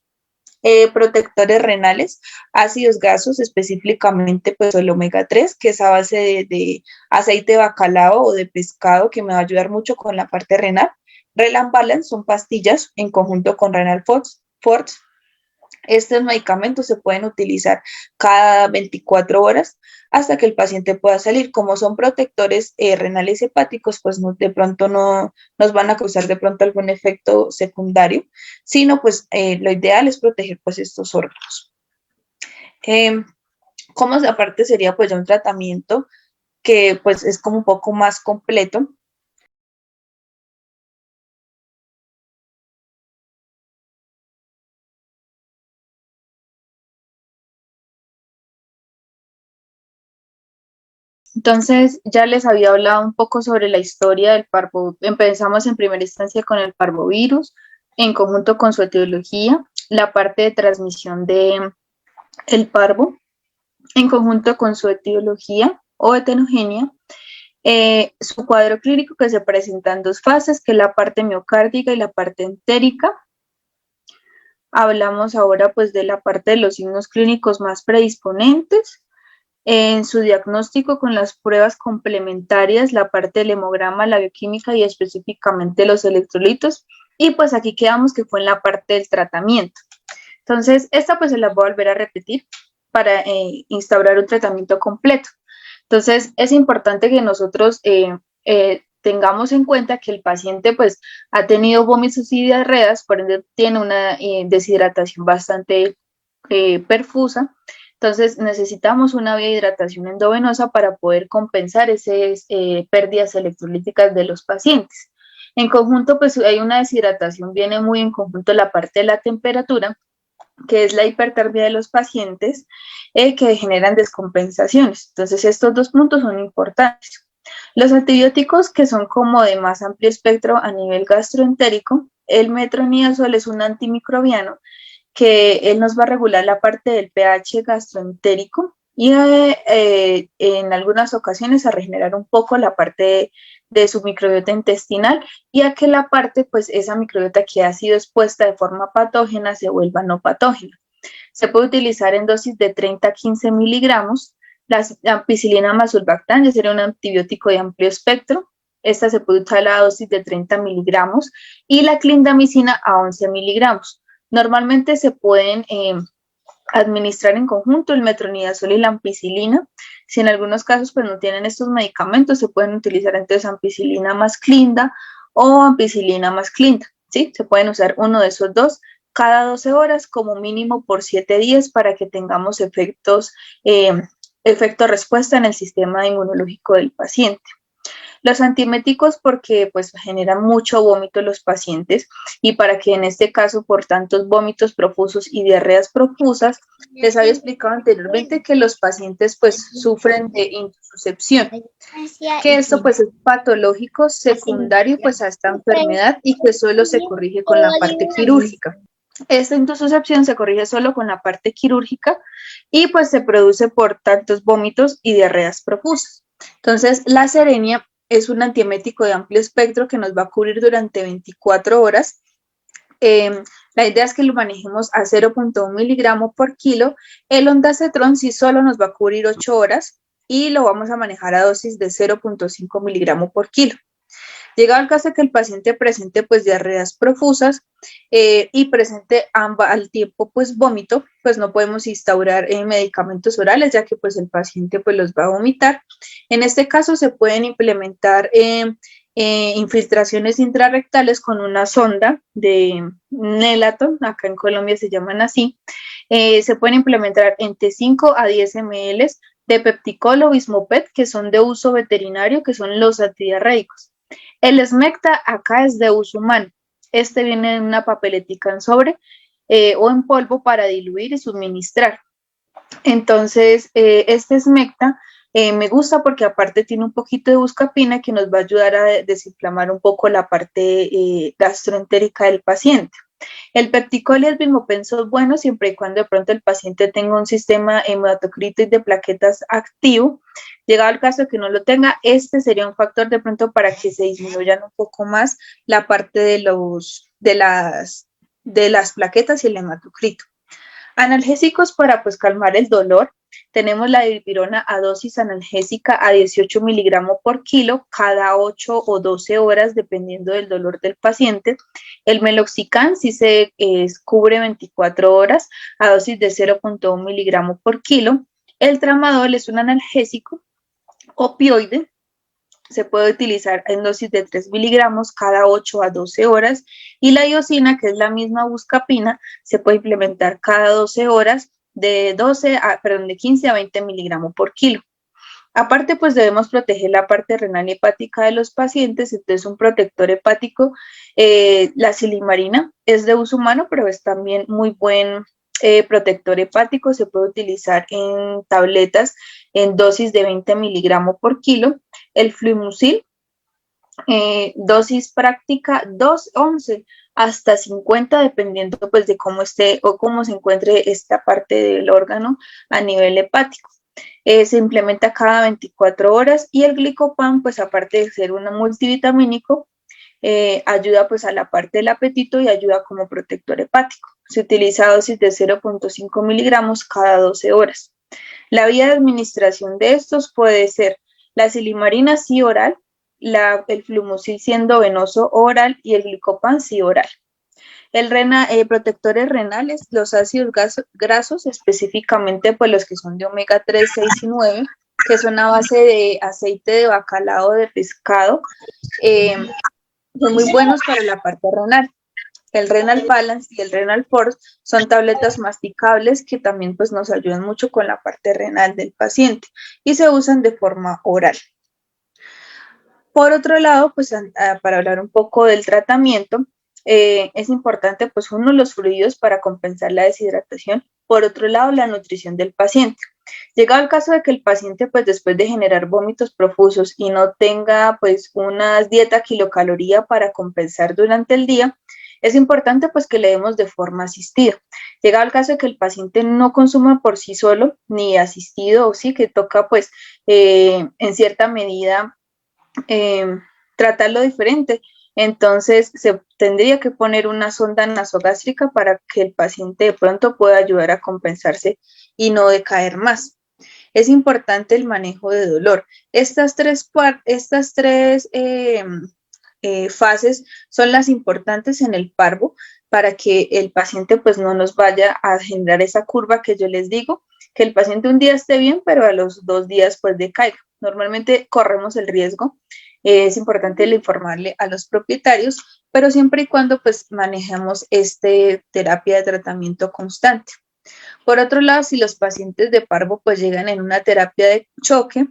Protectores renales, ácidos grasos, específicamente pues el omega 3, que es a base de aceite de bacalao o de pescado, que me va a ayudar mucho con la parte renal. Relan Balance son pastillas en conjunto con Renal Force. Estos medicamentos se pueden utilizar cada 24 horas hasta que el paciente pueda salir. Como son protectores renales hepáticos, pues de pronto no nos van a causar de pronto algún efecto secundario, sino pues lo ideal es proteger pues estos órganos. Como aparte sería pues ya un tratamiento que pues es como un poco más completo. Entonces, ya les había hablado un poco sobre la historia del parvo. Empezamos en primera instancia con el parvovirus, en conjunto con su etiología, la parte de transmisión del parvo, en conjunto con su etiología o heterogenia, su cuadro clínico que se presenta en dos fases, que es la parte miocárdica y la parte entérica. Hablamos ahora pues de la parte de los signos clínicos más predisponentes. En su diagnóstico con las pruebas complementarias, la parte del hemograma, la bioquímica y específicamente los electrolitos. Y pues aquí quedamos que fue en la parte del tratamiento. Entonces, esta pues se la voy a volver a repetir para instaurar un tratamiento completo. Entonces, es importante que nosotros tengamos en cuenta que el paciente pues ha tenido vómitos y diarreas, por ende tiene una deshidratación bastante perfusa. Entonces necesitamos una vía de hidratación endovenosa para poder compensar esas pérdidas electrolíticas de los pacientes. En conjunto, pues hay una deshidratación, viene muy en conjunto la parte de la temperatura, que es la hipertermia de los pacientes, que generan descompensaciones. Entonces estos dos puntos son importantes. Los antibióticos que son como de más amplio espectro a nivel gastroentérico, el metronidazol es un antimicrobiano que él nos va a regular la parte del pH gastroentérico y en algunas ocasiones a regenerar un poco la parte de su microbiota intestinal y a que la parte, pues esa microbiota que ha sido expuesta de forma patógena se vuelva no patógena. Se puede utilizar en dosis de 30 a 15 miligramos. La ampicilina más sulbactam ya sería un antibiótico de amplio espectro. Esta se puede usar a la dosis de 30 miligramos y la clindamicina a 11 miligramos. Normalmente se pueden administrar en conjunto el metronidazol y la ampicilina. Si en algunos casos pues no tienen estos medicamentos, se pueden utilizar entonces ampicilina más clinda o ampicilina más clinda, ¿sí? Se pueden usar uno de esos dos cada 12 horas como mínimo por 7 días para que tengamos efecto respuesta en el sistema inmunológico del paciente. Los antieméticos porque pues generan mucho vómito en los pacientes y para que en este caso por tantos vómitos profusos y diarreas profusas, les había explicado anteriormente que los pacientes pues sufren de intususcepción, que esto pues es patológico secundario pues a esta enfermedad y que solo se corrige con la parte quirúrgica. Esta intususcepción se corrige solo con la parte quirúrgica y pues se produce por tantos vómitos y diarreas profusas. Entonces la Cerenia es un antiemético de amplio espectro que nos va a cubrir durante 24 horas. La idea es que lo manejemos a 0.1 miligramos por kilo. El ondansetron sí solo nos va a cubrir 8 horas y lo vamos a manejar a dosis de 0.5 miligramos por kilo. Llegado el caso de que el paciente presente pues diarreas profusas y presente al tiempo pues vómito, pues no podemos instaurar medicamentos orales ya que pues el paciente pues los va a vomitar. En este caso se pueden implementar infiltraciones intrarrectales con una sonda de Nelaton, acá en Colombia se llaman así. Se pueden implementar entre 5 a 10 ml de pepticol o bismoped, que son de uso veterinario, que son los antidiarreicos. El Smecta acá es de uso humano. Este viene en una papeletica en sobre o en polvo para diluir y suministrar. Entonces, este Smecta me gusta porque aparte tiene un poquito de buscapina que nos va a ayudar a desinflamar un poco la parte gastroentérica del paciente. El pepticol y el bismopen son buenos siempre y cuando de pronto el paciente tenga un sistema hematocrito y de plaquetas activo. Llegado al caso de que no lo tenga, este sería un factor de pronto para que se disminuyan un poco más la parte de las plaquetas y el hematocrito. Analgésicos para pues calmar el dolor. Tenemos la dipirona a dosis analgésica a 18 miligramos por kilo cada 8 o 12 horas, dependiendo del dolor del paciente. El meloxicam sí se cubre 24 horas a dosis de 0.1 miligramos por kilo. El tramadol es un analgésico opioide. Se puede utilizar en dosis de 3 miligramos cada 8 a 12 horas y la iosina, que es la misma buscapina, se puede implementar cada 12 horas de 15 a 20 miligramos por kilo. Aparte, pues debemos proteger la parte renal y hepática de los pacientes, entonces un protector hepático, la silimarina es de uso humano, pero es también muy buen protector hepático, se puede utilizar en tabletas en dosis de 20 miligramos por kilo. El fluimucil, dosis práctica 2,11 hasta 50, dependiendo pues de cómo esté o cómo se encuentre esta parte del órgano a nivel hepático. Se implementa cada 24 horas y el glicopan, pues aparte de ser un multivitamínico, ayuda pues a la parte del apetito y ayuda como protector hepático. Se utiliza dosis de 0.5 miligramos cada 12 horas. La vía de administración de estos puede ser la silimarina sí oral, el fluimucil siendo venoso oral y el glicopan sí oral. Protectores renales, los ácidos grasos, específicamente pues los que son de omega 3, 6 y 9, que son a base de aceite de bacalao de pescado, son muy buenos para la parte renal. El Renal Balance y el Renal Force son tabletas masticables que también pues nos ayudan mucho con la parte renal del paciente y se usan de forma oral. Por otro lado, pues para hablar un poco del tratamiento, es importante pues uno, los fluidos para compensar la deshidratación. Por otro lado, la nutrición del paciente. Llegado el caso de que el paciente pues después de generar vómitos profusos y no tenga pues una dieta kilocaloría para compensar durante el día, es importante pues que le demos de forma asistida. Llegado el caso de que el paciente no consuma por sí solo, ni asistido, o sí que toca pues en cierta medida tratarlo diferente. Entonces se tendría que poner una sonda nasogástrica para que el paciente de pronto pueda ayudar a compensarse y no decaer más. Es importante el manejo de dolor. Estas tres fases son las importantes en el parvo para que el paciente pues no nos vaya a generar esa curva que yo les digo, que el paciente un día esté bien, pero a los 2 días pues decaiga. Normalmente corremos el riesgo. Es importante informarle a los propietarios, pero siempre y cuando pues manejemos terapia de tratamiento constante. Por otro lado, si los pacientes de parvo pues llegan en una terapia de choque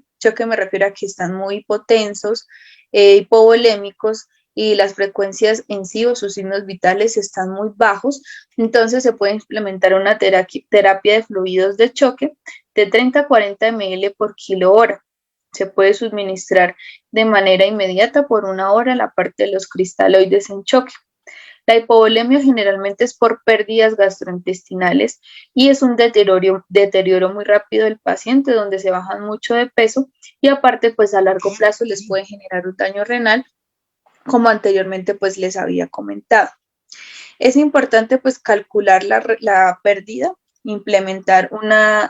me refiero a que están muy hipotensos, hipovolémicos y las frecuencias en sí o sus signos vitales están muy bajos, entonces se puede implementar una terapia de fluidos de choque de 30 a 40 ml por kilo hora. Se puede suministrar de manera inmediata por 1 hora la parte de los cristaloides en choque. La hipovolemia generalmente es por pérdidas gastrointestinales y es un deterioro muy rápido del paciente donde se bajan mucho de peso y aparte pues a largo plazo les puede generar un daño renal como anteriormente pues les había comentado. Es importante pues calcular la pérdida, implementar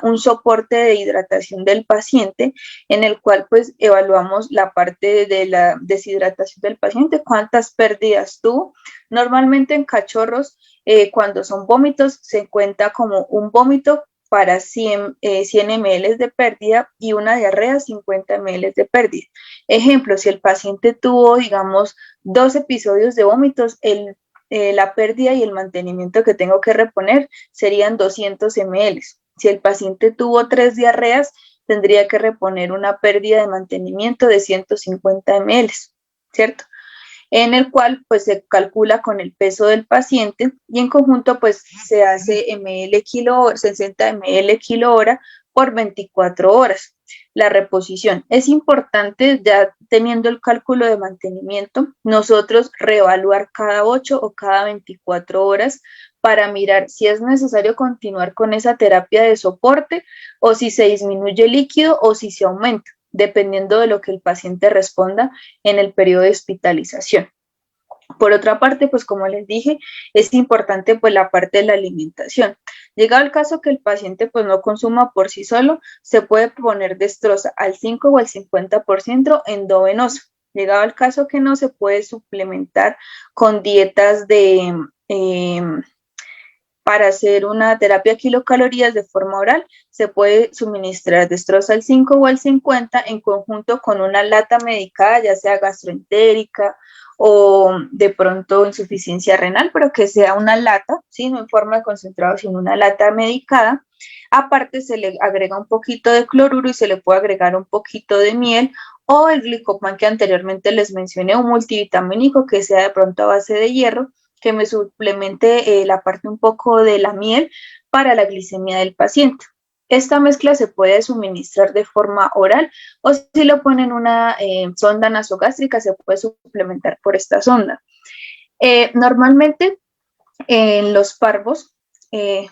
un soporte de hidratación del paciente en el cual pues evaluamos la parte de la deshidratación del paciente, cuántas pérdidas tuvo. Normalmente en cachorros cuando son vómitos se cuenta como un vómito para 100 ml de pérdida y una diarrea 50 ml de pérdida. Ejemplo, si el paciente tuvo, digamos, 2 episodios de vómitos, la pérdida y el mantenimiento que tengo que reponer serían 200 ml. Si el paciente tuvo 3 diarreas, tendría que reponer una pérdida de mantenimiento de 150 ml, ¿cierto? En el cual pues se calcula con el peso del paciente y en conjunto pues se hace 60 ml kilo hora por 24 horas. La reposición es importante, ya teniendo el cálculo de mantenimiento, nosotros reevaluar cada 8 o cada 24 horas para mirar si es necesario continuar con esa terapia de soporte o si se disminuye el líquido o si se aumenta, dependiendo de lo que el paciente responda en el periodo de hospitalización. Por otra parte, pues como les dije, es importante pues la parte de la alimentación. Llegado el caso que el paciente pues no consuma por sí solo, se puede poner destroza al 5 o al 50% endovenoso. Llegado el caso que no, se puede suplementar con dietas para hacer una terapia kilocalorías de forma oral, se puede suministrar destroza al 5 o al 50 en conjunto con una lata medicada, ya sea gastroentérica o de pronto insuficiencia renal, pero que sea una lata, ¿sí? No en forma de concentrado, sino una lata medicada. Aparte se le agrega un poquito de cloruro y se le puede agregar un poquito de miel o el glicopan que anteriormente les mencioné, un multivitamínico que sea de pronto a base de hierro, que me suplemente la parte un poco de la miel para la glicemia del paciente. Esta mezcla se puede suministrar de forma oral o si lo ponen en una sonda nasogástrica se puede suplementar por esta sonda. Normalmente en los parvos, el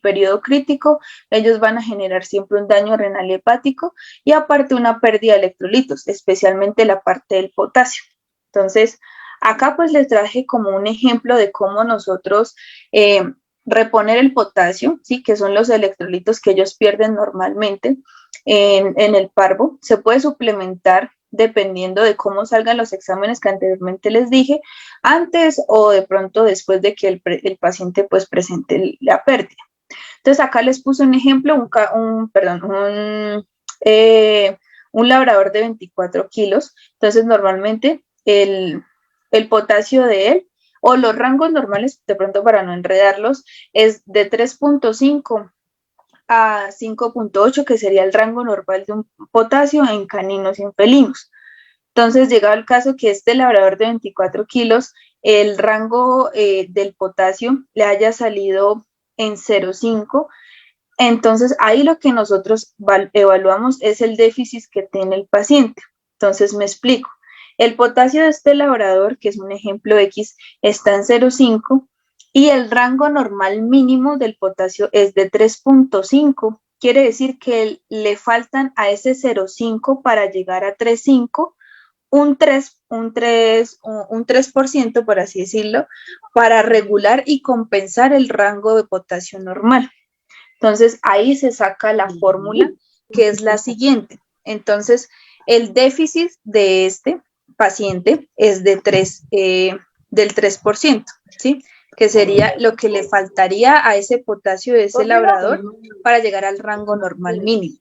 periodo crítico, ellos van a generar siempre un daño renal y hepático y aparte una pérdida de electrolitos, especialmente la parte del potasio. Entonces, acá pues les traje como un ejemplo de cómo nosotros reponer el potasio, ¿sí? Que son los electrolitos que ellos pierden normalmente en el parvo. Se puede suplementar dependiendo de cómo salgan los exámenes que anteriormente les dije, antes o de pronto después de que el paciente pues presente la pérdida. Entonces acá les puse un ejemplo, un labrador de 24 kilos, entonces normalmente el potasio de él o los rangos normales, de pronto para no enredarlos, es de 3.5 a 5.8, que sería el rango normal de un potasio en caninos y en felinos. Entonces, llegado el caso que este labrador de 24 kilos, el rango del potasio le haya salido en 0.5, entonces ahí lo que nosotros evaluamos es el déficit que tiene el paciente. Entonces, me explico. El potasio de este labrador, que es un ejemplo X, está en 0.5 y el rango normal mínimo del potasio es de 3.5. Quiere decir que le faltan a ese 0.5 para llegar a 3.5 un 3%, por así decirlo, para regular y compensar el rango de potasio normal. Entonces, ahí se saca la fórmula que es la siguiente. Entonces, el déficit de este paciente es del 3%, ¿sí? Que sería lo que le faltaría a ese potasio de ese labrador para llegar al rango normal mínimo.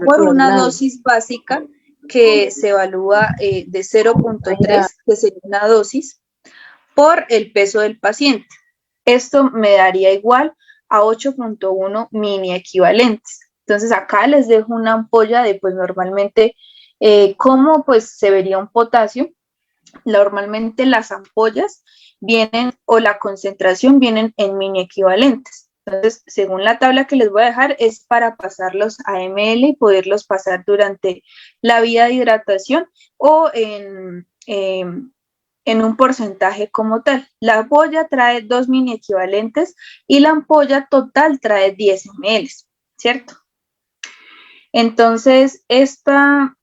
Por una dosis básica que se evalúa de 0.3, que sería una dosis, por el peso del paciente. Esto me daría igual a 8.1 mini equivalentes. Entonces acá les dejo una ampolla de pues normalmente cómo pues se vería un potasio. Normalmente las ampollas vienen o la concentración vienen en mini equivalentes. Entonces, según la tabla que les voy a dejar, es para pasarlos a ml y poderlos pasar durante la vía de hidratación o en un porcentaje como tal. La ampolla trae 2 mini equivalentes y la ampolla total trae 10 ml, ¿cierto? Entonces, esta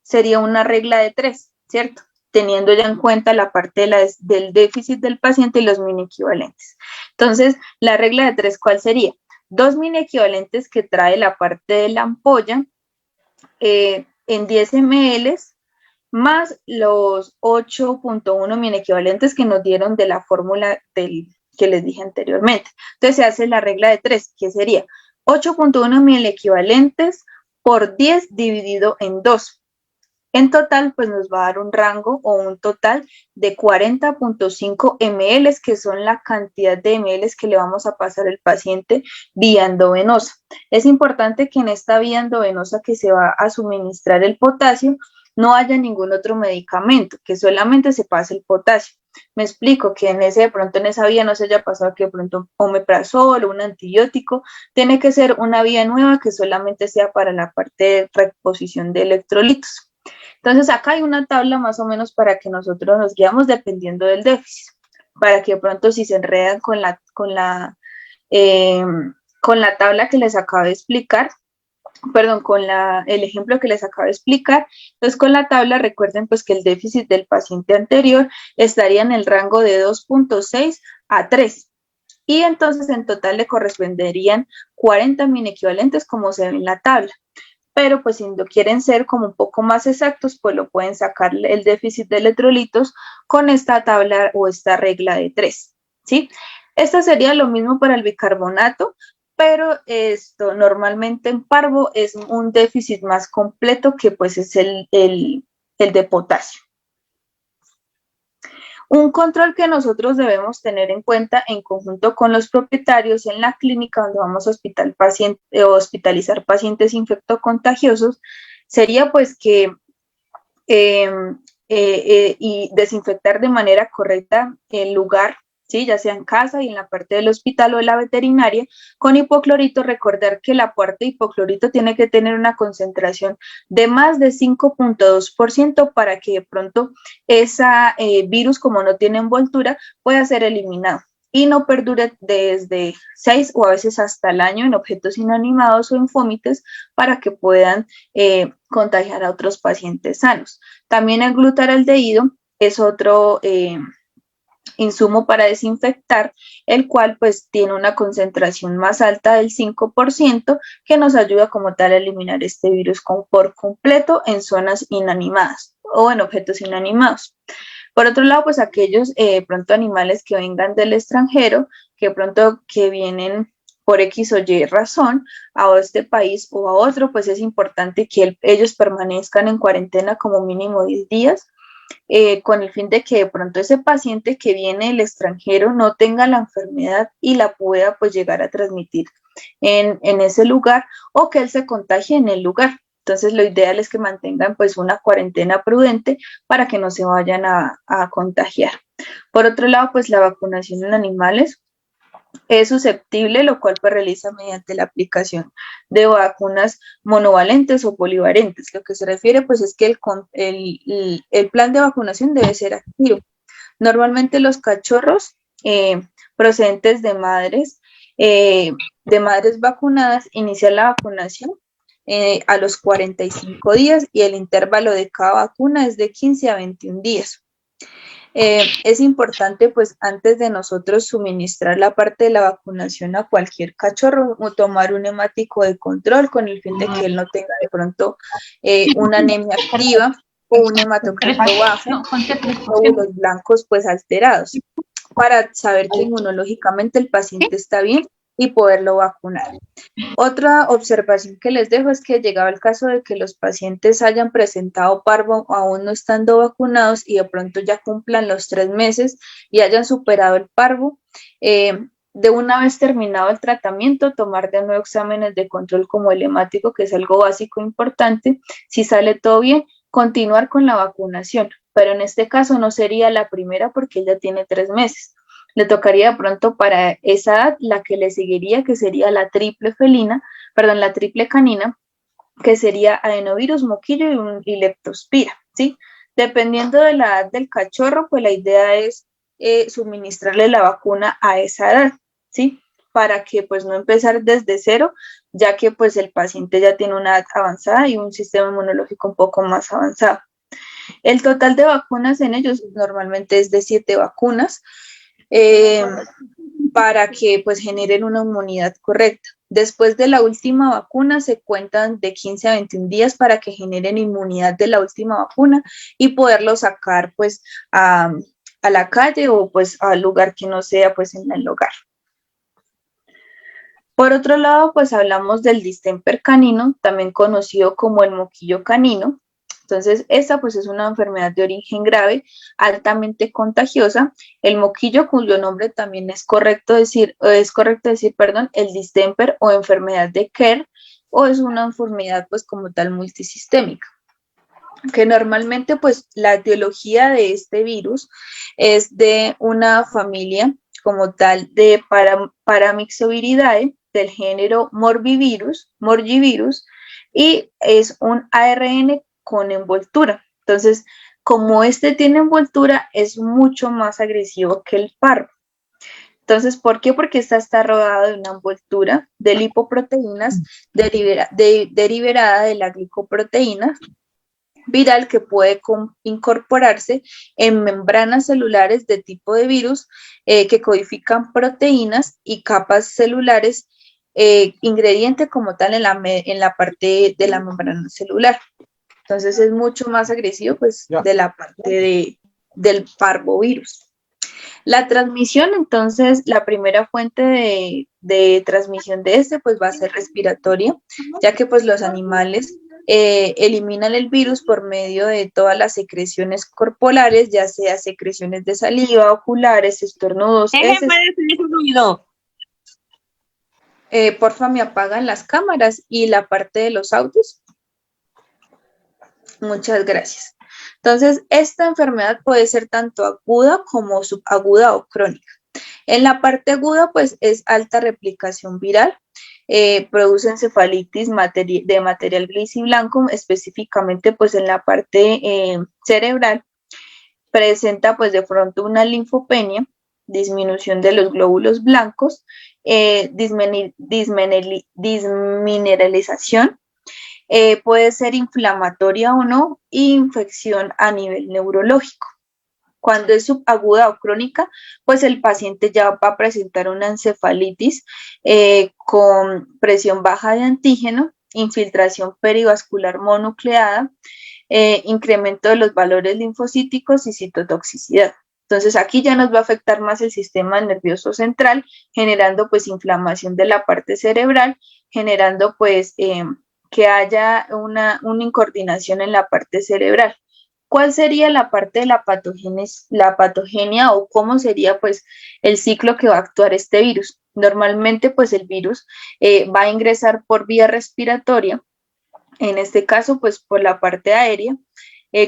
sería una regla de 3, ¿cierto? Teniendo ya en cuenta la parte del déficit del paciente y los mini equivalentes. Entonces, la regla de 3, ¿cuál sería? 2 mini equivalentes que trae la parte de la ampolla en 10 ml más los 8.1 mini equivalentes que nos dieron de la fórmula que les dije anteriormente. Entonces se hace la regla de 3, que sería 8.1 mil equivalentes por 10 dividido en 2. En total, pues nos va a dar un rango o un total de 40.5 ml, que son la cantidad de ml que le vamos a pasar al paciente vía endovenosa. Es importante que en esta vía endovenosa que se va a suministrar el potasio, no haya ningún otro medicamento, que solamente se pase el potasio. Me explico, que de pronto en esa vía no se haya pasado que de pronto omeprazol o un antibiótico, tiene que ser una vía nueva que solamente sea para la parte de reposición de electrolitos. Entonces acá hay una tabla más o menos para que nosotros nos guiamos dependiendo del déficit, para que de pronto si se enredan con la tabla que les acabo de explicar, perdón, con el ejemplo que les acabo de explicar. Entonces, con la tabla recuerden pues que el déficit del paciente anterior estaría en el rango de 2.6 a 3. Y entonces en total le corresponderían 40 min equivalentes como se ve en la tabla. Pero pues si lo quieren ser como un poco más exactos, pues lo pueden sacar el déficit de electrolitos con esta tabla o esta regla de 3, ¿sí? Esta sería lo mismo para el bicarbonato, pero esto normalmente en parvo es un déficit más completo que pues es el de potasio. Un control que nosotros debemos tener en cuenta en conjunto con los propietarios en la clínica donde vamos a hospitalizar pacientes infectocontagiosos sería pues que y desinfectar de manera correcta el lugar, ¿sí? Ya sea en casa y en la parte del hospital o de la veterinaria, con hipoclorito. Recordar que la parte de hipoclorito tiene que tener una concentración de más de 5.2% para que de pronto ese virus, como no tiene envoltura, pueda ser eliminado y no perdure desde 6 o a veces hasta el año en objetos inanimados o en fómites para que puedan contagiar a otros pacientes sanos. También el glutaraldehído es otro insumo para desinfectar, el cual pues tiene una concentración más alta del 5% que nos ayuda como tal a eliminar este virus por completo en zonas inanimadas o en objetos inanimados. Por otro lado, pues aquellos pronto animales que vengan del extranjero, que pronto que vienen por X o Y razón a este país o a otro, pues es importante que ellos permanezcan en cuarentena como mínimo 10 días, con el fin de que de pronto ese paciente que viene del extranjero no tenga la enfermedad y la pueda pues llegar a transmitir en ese lugar o que él se contagie en el lugar. Entonces lo ideal es que mantengan pues una cuarentena prudente para que no se vayan a contagiar. Por otro lado, pues la vacunación en animales es susceptible, lo cual pues realiza mediante la aplicación de vacunas monovalentes o polivalentes. Lo que se refiere pues es que el plan de vacunación debe ser activo. Normalmente los cachorros procedentes de madres vacunadas inician la vacunación a los 45 días y el intervalo de cada vacuna es de 15 a 21 días. Es importante, pues, antes de nosotros suministrar la parte de la vacunación a cualquier cachorro, tomar un hemático de control con el fin de que él no tenga de pronto una anemia activa o un hematocrito bajo o los blancos, pues, alterados, para saber que inmunológicamente el paciente está bien y poderlo vacunar. Otra observación que les dejo es que llegado el caso de que los pacientes hayan presentado parvo aún no estando vacunados y de pronto ya cumplan los 3 meses y hayan superado el parvo, de una vez terminado el tratamiento, tomar de nuevo exámenes de control como el hemático, que es algo básico importante. Si sale todo bien, continuar con la vacunación, pero en este caso no sería la primera porque ella tiene 3 meses. Le tocaría de pronto para esa edad la que le seguiría, que sería la triple canina, que sería adenovirus, moquillo y leptospira, ¿sí? Dependiendo de la edad del cachorro, pues la idea es suministrarle la vacuna a esa edad, ¿sí? Para que pues no empezar desde cero, ya que pues el paciente ya tiene una edad avanzada y un sistema inmunológico un poco más avanzado. El total de vacunas en ellos normalmente es de 7 vacunas, para que pues generen una inmunidad correcta. Después de la última vacuna se cuentan de 15 a 21 días para que generen inmunidad de la última vacuna y poderlo sacar pues a a la calle o pues al lugar que no sea pues en el hogar. Por otro lado, pues hablamos del distemper canino, también conocido como el moquillo canino. Entonces, esta pues es una enfermedad de origen grave, altamente contagiosa. El moquillo, cuyo nombre también es correcto decir, perdón, el distemper o enfermedad de Kerr, o es una enfermedad pues como tal multisistémica, que normalmente pues la etiología de este virus es de una familia como tal de Paramyxoviridae del género Morgivirus, y es un ARN con envoltura. Entonces, como este tiene envoltura, es mucho más agresivo que el parvo. Entonces, ¿por qué? Porque esta está rodeada de una envoltura de lipoproteínas derivarada de la glicoproteína viral que puede incorporarse en membranas celulares de tipo de virus que codifican proteínas y capas celulares, ingrediente como tal en la parte de la membrana celular. Entonces es mucho más agresivo pues de la parte del parvovirus. La transmisión, entonces, la primera fuente de transmisión de este, pues va a ser respiratoria, ya que pues los animales eliminan el virus por medio de todas las secreciones corporales, ya sea secreciones de saliva, oculares, estornudos, heces. Porfa, me apagan las cámaras y la parte de los audios. Muchas gracias. Entonces, esta enfermedad puede ser tanto aguda como subaguda o crónica. En la parte aguda, pues es alta replicación viral, produce encefalitis de material gris y blanco, específicamente pues en la parte cerebral, presenta pues de pronto una linfopenia, disminución de los glóbulos blancos, dismineralización, puede ser inflamatoria o no, y infección a nivel neurológico. Cuando es subaguda o crónica, pues el paciente ya va a presentar una encefalitis con presión baja de antígeno, infiltración perivascular monucleada, incremento de los valores linfocíticos y citotoxicidad. Entonces aquí ya nos va a afectar más el sistema nervioso central, generando pues inflamación de la parte cerebral, generando pues que haya una incoordinación en la parte cerebral. ¿Cuál sería la parte de la patogenia o cómo sería pues el ciclo que va a actuar este virus? Normalmente pues el virus va a ingresar por vía respiratoria, en este caso pues por la parte aérea,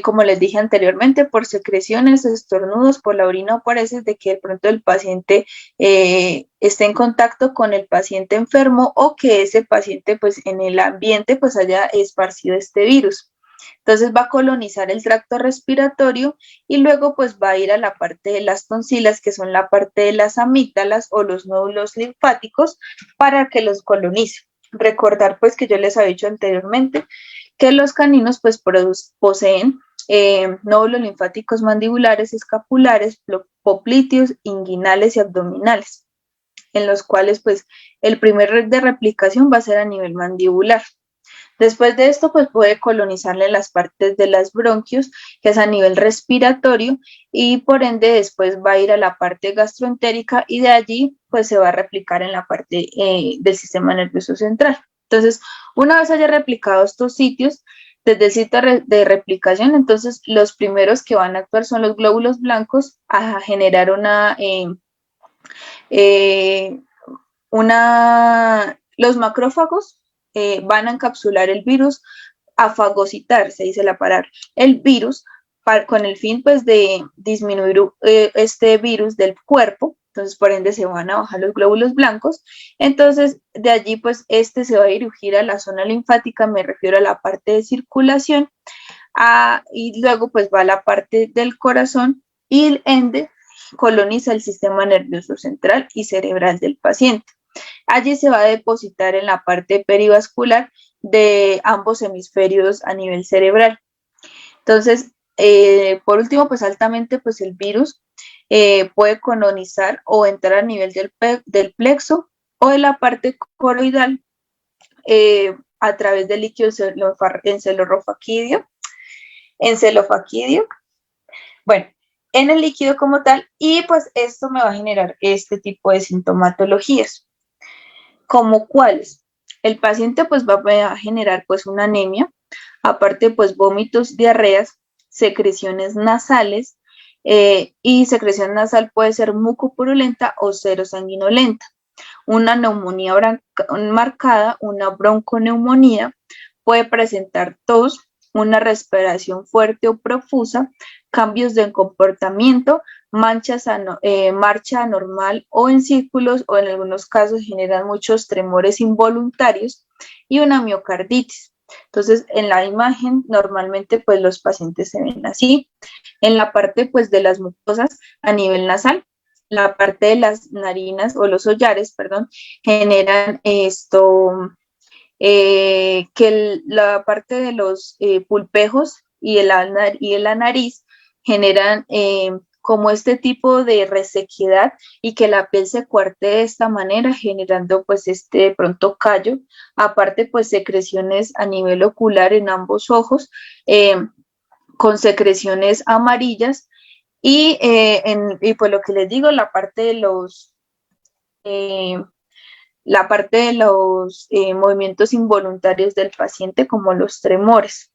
como les dije anteriormente, por secreciones, estornudos, por la orina o por heces de que de pronto el paciente esté en contacto con el paciente enfermo o que ese paciente pues en el ambiente pues haya esparcido este virus. Entonces va a colonizar el tracto respiratorio y luego pues va a ir a la parte de las tonsilas, que son la parte de las amígdalas o los nódulos linfáticos, para que los colonice. Recordar pues que yo les había dicho anteriormente que los caninos pues poseen nódulos linfáticos mandibulares, escapulares, popliteos, inguinales y abdominales, en los cuales pues el primer red de replicación va a ser a nivel mandibular. Después de esto, pues puede colonizarle las partes de las bronquios, que es a nivel respiratorio, y por ende después va a ir a la parte gastroentérica y de allí pues se va a replicar en la parte del sistema nervioso central. Entonces, una vez haya replicado estos sitios, desde el sitio de replicación, entonces los primeros que van a actuar son los glóbulos blancos a generar los macrófagos van a encapsular el virus, a fagocitar, se dice la palabra, el virus con el fin pues de disminuir este virus del cuerpo. Entonces por ende se van a bajar los glóbulos blancos, entonces de allí pues este se va a dirigir a la zona linfática, me refiero a la parte de circulación, y luego pues va a la parte del corazón y el ende coloniza el sistema nervioso central y cerebral del paciente. Allí se va a depositar en la parte perivascular de ambos hemisferios a nivel cerebral. Entonces, por último, pues altamente, pues el virus puede colonizar o entrar a nivel del plexo o de la parte coroidal a través del líquido encelofaquídeo. Bueno, en el líquido como tal, y pues esto me va a generar este tipo de sintomatologías. ¿Como cuáles? El paciente pues va a generar pues una anemia, aparte pues vómitos, diarreas, secreciones nasales, y secreción nasal puede ser mucopurulenta o serosanguinolenta, una neumonía marcada, una bronconeumonía, puede presentar tos, una respiración fuerte o profusa, cambios de comportamiento, marcha anormal o en círculos, o en algunos casos generan muchos tremores involuntarios y una miocarditis. Entonces, en la imagen normalmente pues los pacientes se ven así. En la parte pues de las mucosas a nivel nasal, la parte de las narinas o los hollares, perdón, generan que la parte de los pulpejos y la nariz generan como este tipo de resequedad y que la piel se cuarte de esta manera, generando pues de pronto callo, aparte pues secreciones a nivel ocular en ambos ojos, con secreciones amarillas y pues lo que les digo, eh, la parte de los movimientos involuntarios del paciente, como los tremores.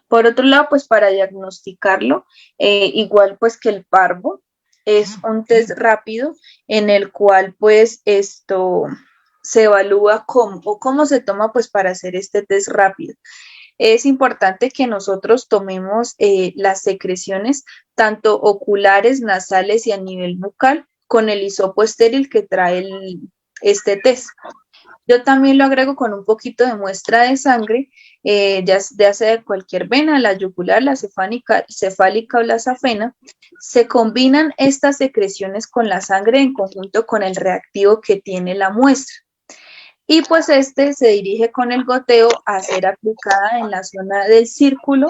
Por otro lado, pues para diagnosticarlo, igual pues que el parvo, es un test rápido en el cual pues esto se evalúa cómo se toma pues para hacer este test rápido. Es importante que nosotros tomemos las secreciones tanto oculares, nasales y a nivel bucal con el hisopo estéril que trae este test. Yo también lo agrego con un poquito de muestra de sangre, ya sea de cualquier vena, la yugular, la cefálica o la safena. Se combinan estas secreciones con la sangre en conjunto con el reactivo que tiene la muestra. Y pues se dirige con el goteo a ser aplicada en la zona del círculo,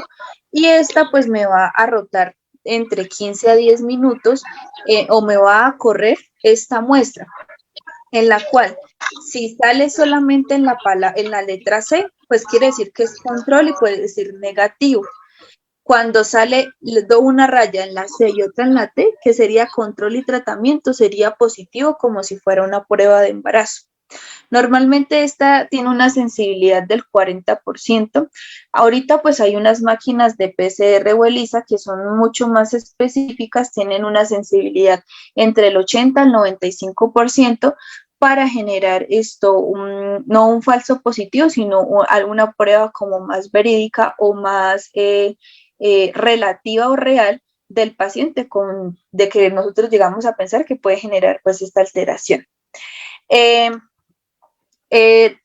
y esta pues me va a rotar entre 15 a 10 minutos, o me va a correr esta muestra, en la cual si sale solamente en la letra C, pues quiere decir que es control y puede decir negativo. Cuando sale una raya en la C y otra en la T, que sería control y tratamiento, sería positivo, como si fuera una prueba de embarazo. Normalmente esta tiene una sensibilidad del 40%. Ahorita pues hay unas máquinas de PCR o ELISA que son mucho más específicas, tienen una sensibilidad entre el 80 al 95% para generar no un falso positivo, sino alguna prueba como más verídica o más relativa o real del paciente, de que nosotros llegamos a pensar que puede generar pues esta alteración.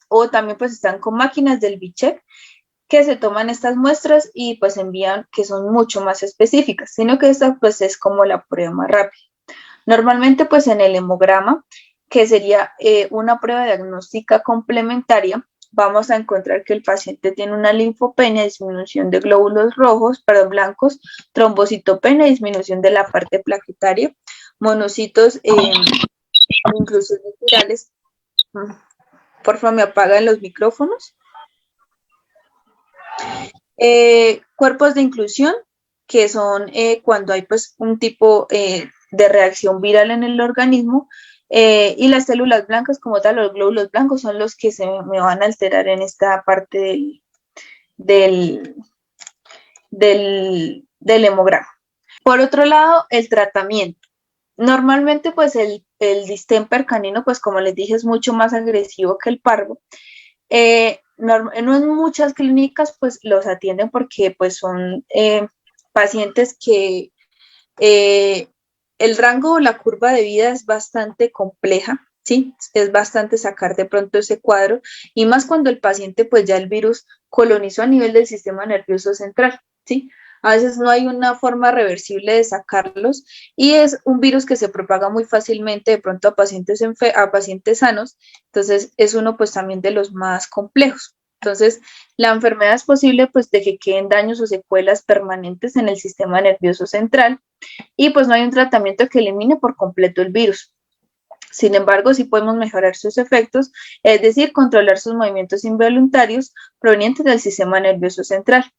O también pues están con máquinas del Bichek que se toman estas muestras y pues envían, que son mucho más específicas, sino que esta pues es como la prueba más rápida. Normalmente pues en el hemograma, que sería una prueba diagnóstica complementaria, vamos a encontrar que el paciente tiene una linfopenia, disminución de glóbulos blancos, trombocitopenia, disminución de la parte plaquetaria, monocitos, incluso virales. Por favor, me apagan los micrófonos. Cuerpos de inclusión, que son cuando hay pues un tipo de reacción viral en el organismo, y las células blancas como tal, los glóbulos blancos, son los que me van a alterar en esta parte del hemograma. Por otro lado, el tratamiento. Normalmente pues el distemper canino, pues como les dije, es mucho más agresivo que el parvo. No en muchas clínicas pues los atienden porque pues son pacientes que el rango o la curva de vida es bastante compleja, ¿sí? Es bastante sacar de pronto ese cuadro, y más cuando el paciente pues ya el virus colonizó a nivel del sistema nervioso central, ¿sí? A veces no hay una forma reversible de sacarlos, y es un virus que se propaga muy fácilmente de pronto a pacientes sanos, entonces es uno pues también de los más complejos. Entonces, la enfermedad es posible pues de que queden daños o secuelas permanentes en el sistema nervioso central, y pues no hay un tratamiento que elimine por completo el virus. Sin embargo, sí podemos mejorar sus efectos, es decir, controlar sus movimientos involuntarios provenientes del sistema nervioso central.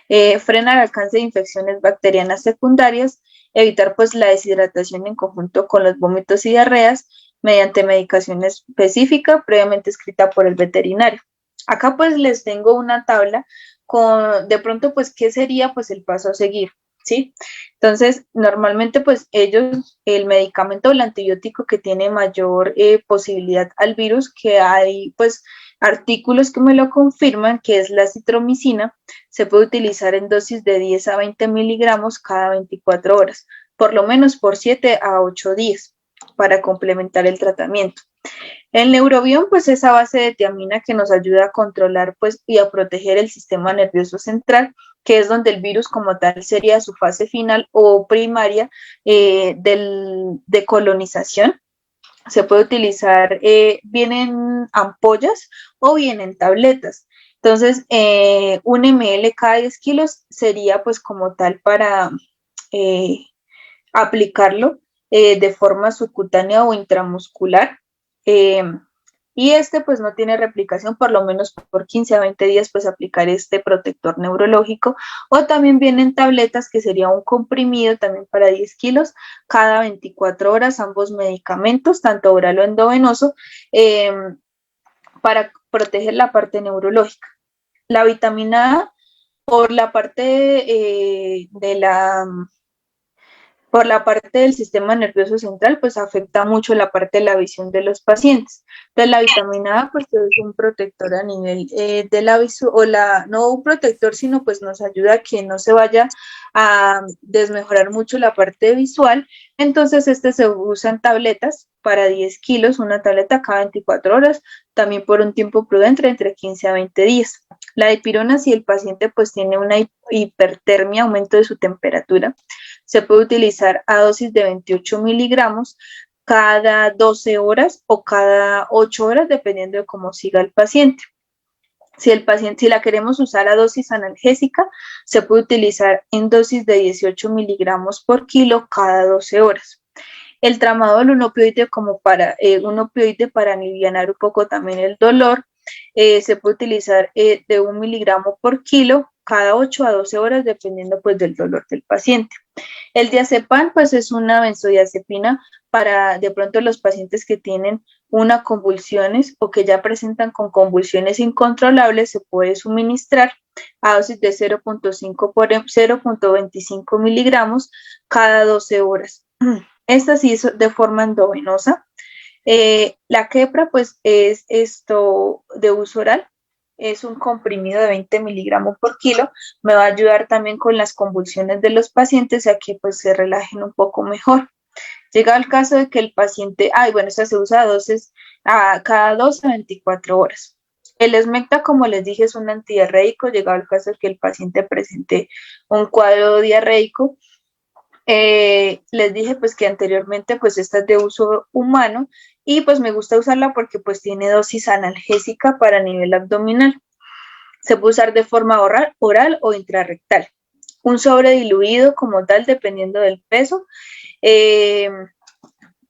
Frena el alcance de infecciones bacterianas secundarias, evitar pues la deshidratación en conjunto con los vómitos y diarreas mediante medicación específica previamente escrita por el veterinario. Acá pues les tengo una tabla con de pronto pues qué sería pues el paso a seguir, ¿sí? Entonces, normalmente pues ellos, el medicamento o el antibiótico que tiene mayor posibilidad al virus, que hay pues artículos que me lo confirman, que es la acitromicina, se puede utilizar en dosis de 10 a 20 miligramos cada 24 horas, por lo menos por 7 a 8 días, para complementar el tratamiento. El neurobión, pues es a base de tiamina que nos ayuda a controlar pues, y a proteger el sistema nervioso central, que es donde el virus como tal sería su fase final o primaria de colonización. Se puede utilizar bien en ampollas o bien en tabletas. Entonces, 1 ml cada 10 kilos sería pues como tal para eh, aplicarlo de forma subcutánea o intramuscular. Eh, y este pues no tiene replicación, por lo menos por 15 a 20 días pues aplicar este protector neurológico, o también vienen tabletas que sería un comprimido también para 10 kilos cada 24 horas, ambos medicamentos, tanto oral o endovenoso, eh, para proteger la parte neurológica. La vitamina A por la parte por la parte del sistema nervioso central, pues afecta mucho la parte de la visión de los pacientes. Entonces, la vitamina A, pues es un protector a nivel de la visión, no un protector, sino pues nos ayuda a que no se vaya a desmejorar mucho la parte visual. Entonces, se usa en tabletas para 10 kilos, una tableta cada 24 horas, también por un tiempo prudente, entre 15 a 20 días. La dipirona, si el paciente pues tiene una hipertermia, aumento de su temperatura, se puede utilizar a dosis de 28 miligramos cada 12 horas o cada 8 horas, dependiendo de cómo siga el paciente. Si la queremos usar a dosis analgésica, se puede utilizar en dosis de 18 miligramos por kilo cada 12 horas. El tramadol, un opioide para aliviar un poco también el dolor, se puede utilizar de 1 miligramo por kilo cada 8 a 12 horas, dependiendo pues del dolor del paciente. El diazepam, pues es una benzodiazepina para de pronto los pacientes que tienen una convulsiones o que ya presentan con convulsiones incontrolables, se puede suministrar a dosis de 0.5 por 0.25 miligramos cada 12 horas. Esta sí es de forma endovenosa. La quepra, pues es esto de uso oral, es un comprimido de 20 miligramos por kilo, me va a ayudar también con las convulsiones de los pacientes a que pues se relajen un poco mejor. Llega el caso de que el paciente, esta se usa cada 12 a 24 horas. El esmecta, como les dije, es un antidiarreico, llegado el caso de que el paciente presente un cuadro diarreico. Les dije pues que anteriormente pues esta es de uso humano y pues me gusta usarla porque pues tiene dosis analgésica para nivel abdominal. Se puede usar de forma oral o intrarrectal. Un sobre diluido como tal dependiendo del peso.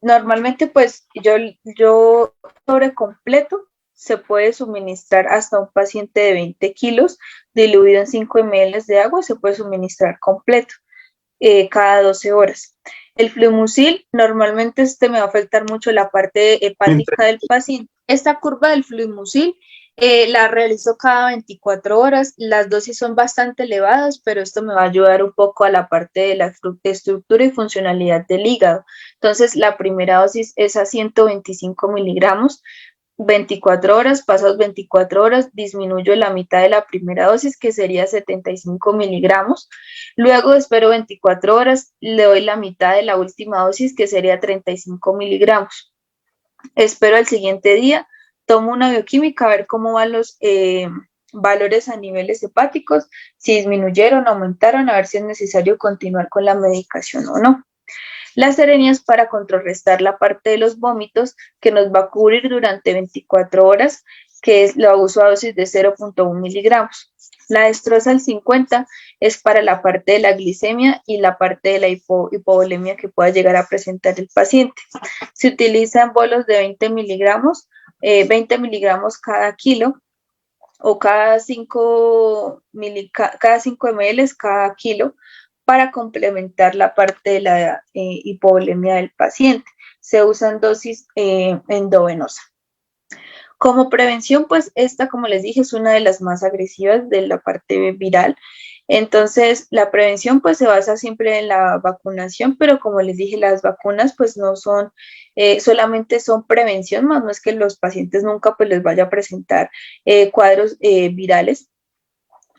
Normalmente pues yo sobre completo se puede suministrar hasta un paciente de 20 kilos diluido en 5 ml de agua, se puede suministrar completo. Cada 12 horas. El fluimucil, normalmente me va a afectar mucho la parte hepática del paciente. Esta curva del fluimucil la realizo cada 24 horas. Las dosis son bastante elevadas, pero esto me va a ayudar un poco a la parte de la estructura y funcionalidad del hígado. Entonces, la primera dosis es a 125 miligramos. 24 horas, pasados 24 horas, disminuyo la mitad de la primera dosis, que sería 75 miligramos. Luego espero 24 horas, le doy la mitad de la última dosis, que sería 35 miligramos. Espero al siguiente día, tomo una bioquímica a ver cómo van los valores a niveles hepáticos, si disminuyeron, aumentaron, a ver si es necesario continuar con la medicación o no. Las serenias para contrarrestar la parte de los vómitos que nos va a cubrir durante 24 horas, que es la uso a dosis de 0.1 miligramos. La destroza al 50 es para la parte de la glicemia y la parte de la hipovolemia que pueda llegar a presentar el paciente. Se utilizan bolos de 20 miligramos cada kilo o cada 5 ml cada kilo para complementar la parte de la hipovolemia del paciente. Se usan dosis endovenosa. Como prevención, pues esta, como les dije, es una de las más agresivas de la parte viral. Entonces, la prevención pues se basa siempre en la vacunación, pero como les dije, las vacunas pues no son, solamente son prevención, más no es que los pacientes nunca pues les vaya a presentar cuadros virales.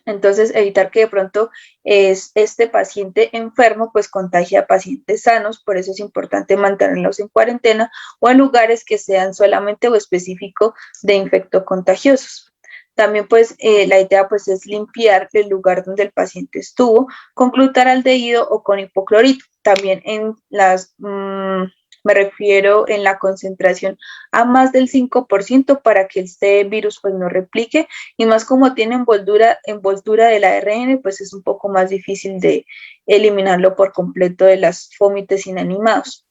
Entonces, evitar que de pronto este paciente enfermo pues contagie a pacientes sanos, por eso es importante mantenerlos en cuarentena o en lugares que sean solamente o específico de infectocontagiosos. También pues la idea pues es limpiar el lugar donde el paciente estuvo con glutaraldehído o con hipoclorito. También en las me refiero en la concentración a más del 5% para que este virus pues no replique, y más como tiene envoltura del ARN, pues es un poco más difícil de eliminarlo por completo de las fómites inanimados.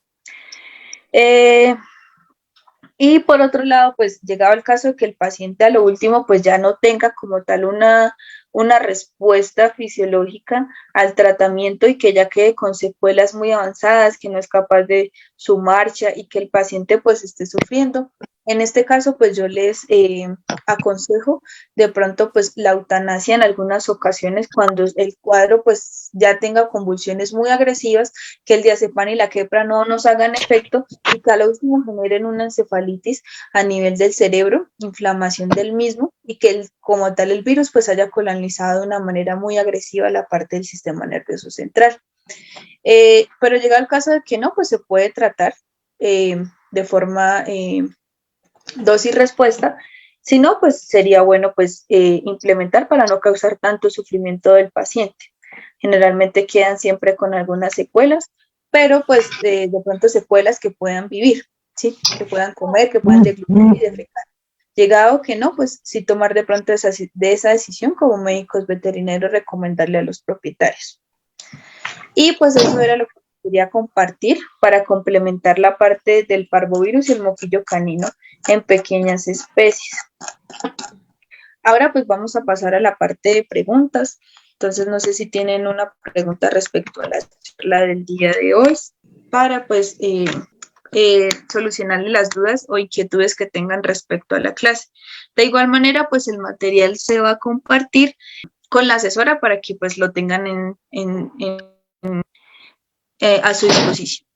Y por otro lado, pues llegado el caso de que el paciente a lo último pues ya no tenga como tal una respuesta fisiológica al tratamiento y que ya quede con secuelas muy avanzadas, que no es capaz de su marcha y que el paciente pues esté sufriendo. En este caso pues yo les aconsejo de pronto pues la eutanasia en algunas ocasiones cuando el cuadro pues ya tenga convulsiones muy agresivas, que el diazepam y la quepra no nos hagan efecto y que a lo último generen una encefalitis a nivel del cerebro, inflamación del mismo y que como tal el virus pues haya colonizado de una manera muy agresiva la parte del sistema nervioso central. Pero llega el caso de que no, pues se puede tratar de forma dosis-respuesta. Si no, pues sería bueno pues implementar para no causar tanto sufrimiento del paciente. Generalmente quedan siempre con algunas secuelas, pero pues de pronto secuelas que puedan vivir, ¿sí? Que puedan comer, que puedan deglutir y defecar. Llegado que no, pues sí tomar de pronto esa decisión como médicos veterinarios, recomendarle a los propietarios. Y pues eso era lo que quería compartir para complementar la parte del parvovirus y el moquillo canino en pequeñas especies. Ahora pues vamos a pasar a la parte de preguntas. Entonces no sé si tienen una pregunta respecto a la charla del día de hoy para pues solucionarle las dudas o inquietudes que tengan respecto a la clase. De igual manera pues el material se va a compartir con la asesora para que pues lo tengan a su disposición.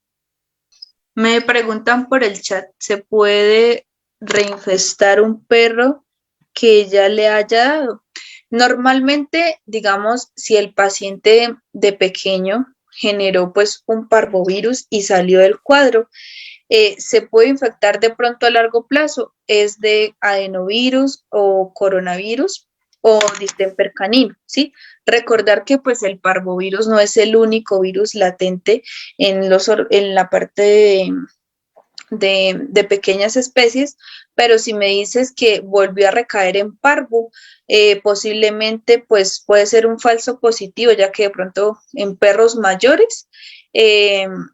Me preguntan por el chat, ¿se puede reinfestar un perro que ya le haya dado? Normalmente, digamos, si el paciente de pequeño generó pues un parvovirus y salió del cuadro, se puede infectar de pronto a largo plazo, es de adenovirus o coronavirus o distemper canino, ¿sí? Recordar que pues el parvovirus no es el único virus latente en la parte de pequeñas especies, pero si me dices que volvió a recaer en parvo, posiblemente pues puede ser un falso positivo, ya que de pronto en perros mayores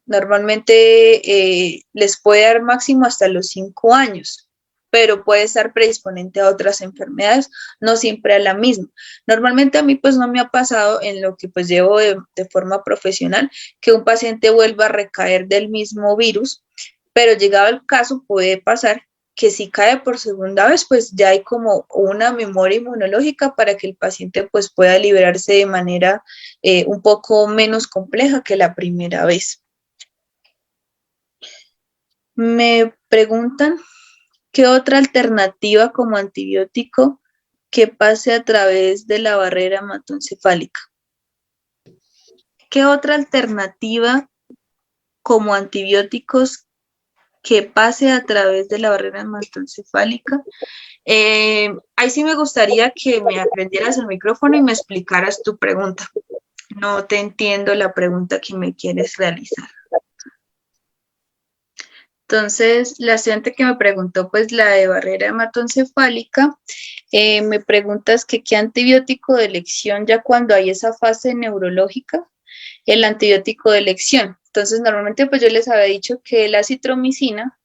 normalmente les puede dar máximo hasta los 5 años, pero puede estar predisponente a otras enfermedades, no siempre a la misma. Normalmente a mí pues no me ha pasado en lo que pues llevo de forma profesional que un paciente vuelva a recaer del mismo virus, pero llegado el caso puede pasar que si cae por segunda vez, pues ya hay como una memoria inmunológica para que el paciente pues pueda liberarse de manera un poco menos compleja que la primera vez. Me preguntan, ¿qué otra alternativa como antibiótico que pase a través de la barrera hematoencefálica? ¿Qué otra alternativa como antibióticos que pase a través de la barrera hematoencefálica? Ahí sí me gustaría que me aprendieras el micrófono y me explicaras tu pregunta. No te entiendo la pregunta que me quieres realizar. Entonces, la estudiante que me preguntó, pues la de barrera hematoencefálica, me preguntas que qué antibiótico de elección ya cuando hay esa fase neurológica, el antibiótico de elección. Entonces, normalmente pues yo les había dicho que la acitromicina,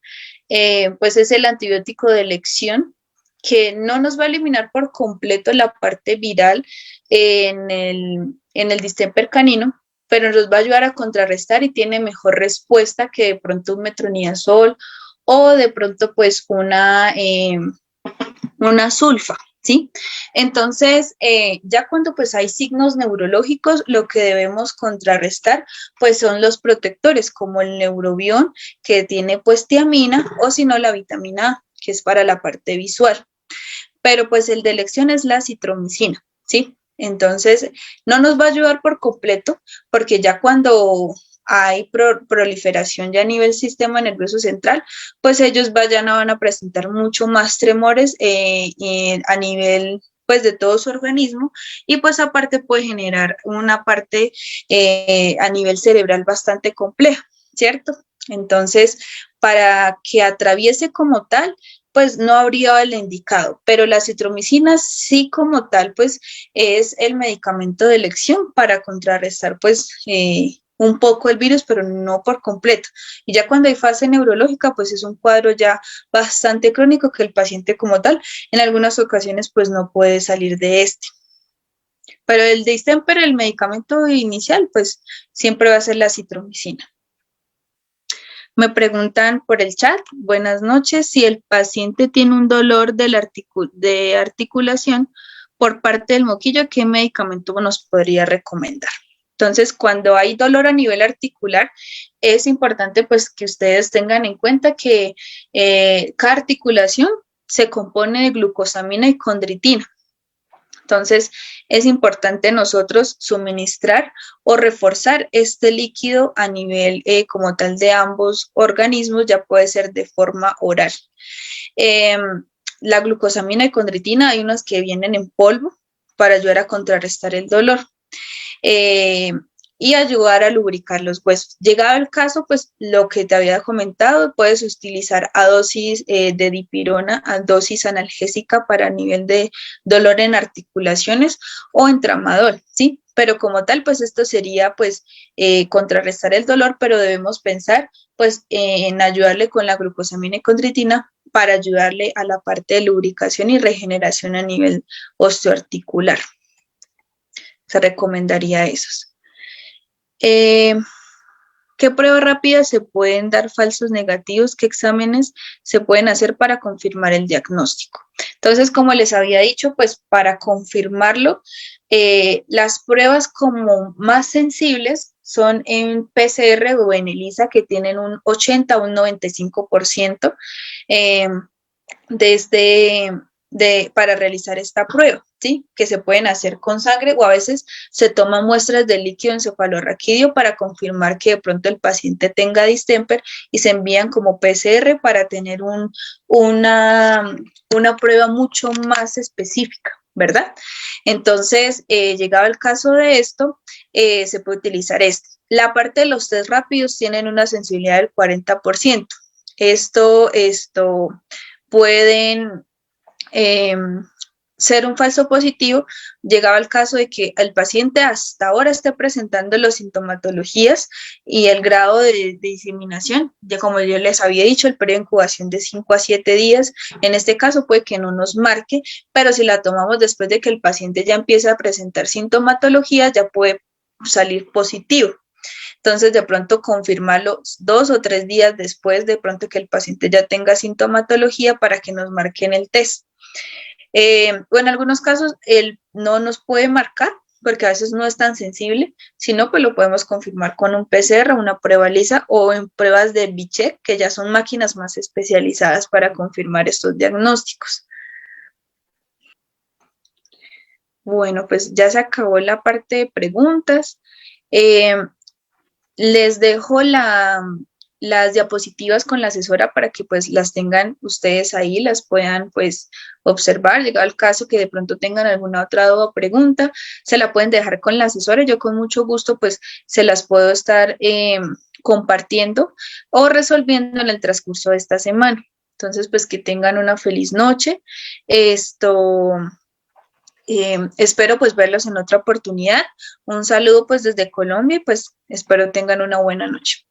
pues es el antibiótico de elección que no nos va a eliminar por completo la parte viral en el distemper canino, pero nos va a ayudar a contrarrestar y tiene mejor respuesta que de pronto un metronidazol o de pronto pues una sulfa, ¿sí? Entonces, ya cuando pues hay signos neurológicos, lo que debemos contrarrestar pues son los protectores como el neurobión que tiene pues tiamina o si no la vitamina A, que es para la parte visual. Pero pues el de elección es la citromicina, ¿sí? Entonces, no nos va a ayudar por completo porque ya cuando hay proliferación ya a nivel sistema nervioso central, pues ellos van a presentar mucho más tremores a nivel pues de todo su organismo y pues aparte puede generar una parte a nivel cerebral bastante compleja, ¿cierto? Entonces, para que atraviese como tal, pues no habría el indicado, pero la citromicina sí como tal, pues es el medicamento de elección para contrarrestar pues un poco el virus, pero no por completo. Y ya cuando hay fase neurológica, pues es un cuadro ya bastante crónico que el paciente como tal, en algunas ocasiones pues no puede salir de este. Pero el distemper, el medicamento inicial, pues siempre va a ser la citromicina. Me preguntan por el chat, buenas noches, si el paciente tiene un dolor de articulación por parte del moquillo, ¿qué medicamento nos podría recomendar? Entonces, cuando hay dolor a nivel articular, es importante pues que ustedes tengan en cuenta que cada articulación se compone de glucosamina y condritina. Entonces, es importante nosotros suministrar o reforzar este líquido a nivel como tal de ambos organismos, ya puede ser de forma oral. La glucosamina y condritina, hay unas que vienen en polvo para ayudar a contrarrestar el dolor. Y ayudar a lubricar los huesos. Llegado el caso, pues lo que te había comentado, puedes utilizar a dosis de dipirona, a dosis analgésica para nivel de dolor en articulaciones o en tramadol, ¿sí? Pero como tal, pues esto sería pues contrarrestar el dolor, pero debemos pensar pues en ayudarle con la glucosamina y condritina para ayudarle a la parte de lubricación y regeneración a nivel osteoarticular. Se recomendaría esos. ¿Qué pruebas rápidas se pueden dar falsos negativos? ¿Qué exámenes se pueden hacer para confirmar el diagnóstico? Entonces, como les había dicho, pues para confirmarlo, las pruebas como más sensibles son en PCR o en ELISA, que tienen un 80 o un 95% para realizar esta prueba, ¿sí? Que se pueden hacer con sangre o a veces se toman muestras de líquido encefalorraquídeo para confirmar que de pronto el paciente tenga distemper y se envían como PCR para tener una prueba mucho más específica, ¿verdad? Entonces, llegado el caso de esto, se puede utilizar este. La parte de los test rápidos tienen una sensibilidad del 40%. Esto pueden ser un falso positivo, llegaba al caso de que el paciente hasta ahora esté presentando las sintomatologías y el grado de diseminación, ya como yo les había dicho, el periodo de incubación de 5 a 7 días, en este caso puede que no nos marque, pero si la tomamos después de que el paciente ya empieza a presentar sintomatología, ya puede salir positivo. Entonces, de pronto confirmarlo 2 o 3 días después, de pronto que el paciente ya tenga sintomatología para que nos marquen el test. O en algunos casos, él no nos puede marcar porque a veces no es tan sensible, sino pues lo podemos confirmar con un PCR, una prueba lisa o en pruebas de Bichek, que ya son máquinas más especializadas para confirmar estos diagnósticos. Bueno, pues ya se acabó la parte de preguntas. Les dejo las diapositivas con la asesora para que pues las tengan ustedes ahí, las puedan pues observar, llegado al caso que de pronto tengan alguna otra duda o pregunta, se la pueden dejar con la asesora, yo con mucho gusto pues se las puedo estar compartiendo o resolviendo en el transcurso de esta semana. Entonces pues que tengan una feliz noche. Espero pues verlos en otra oportunidad. Un saludo pues desde Colombia y pues espero tengan una buena noche.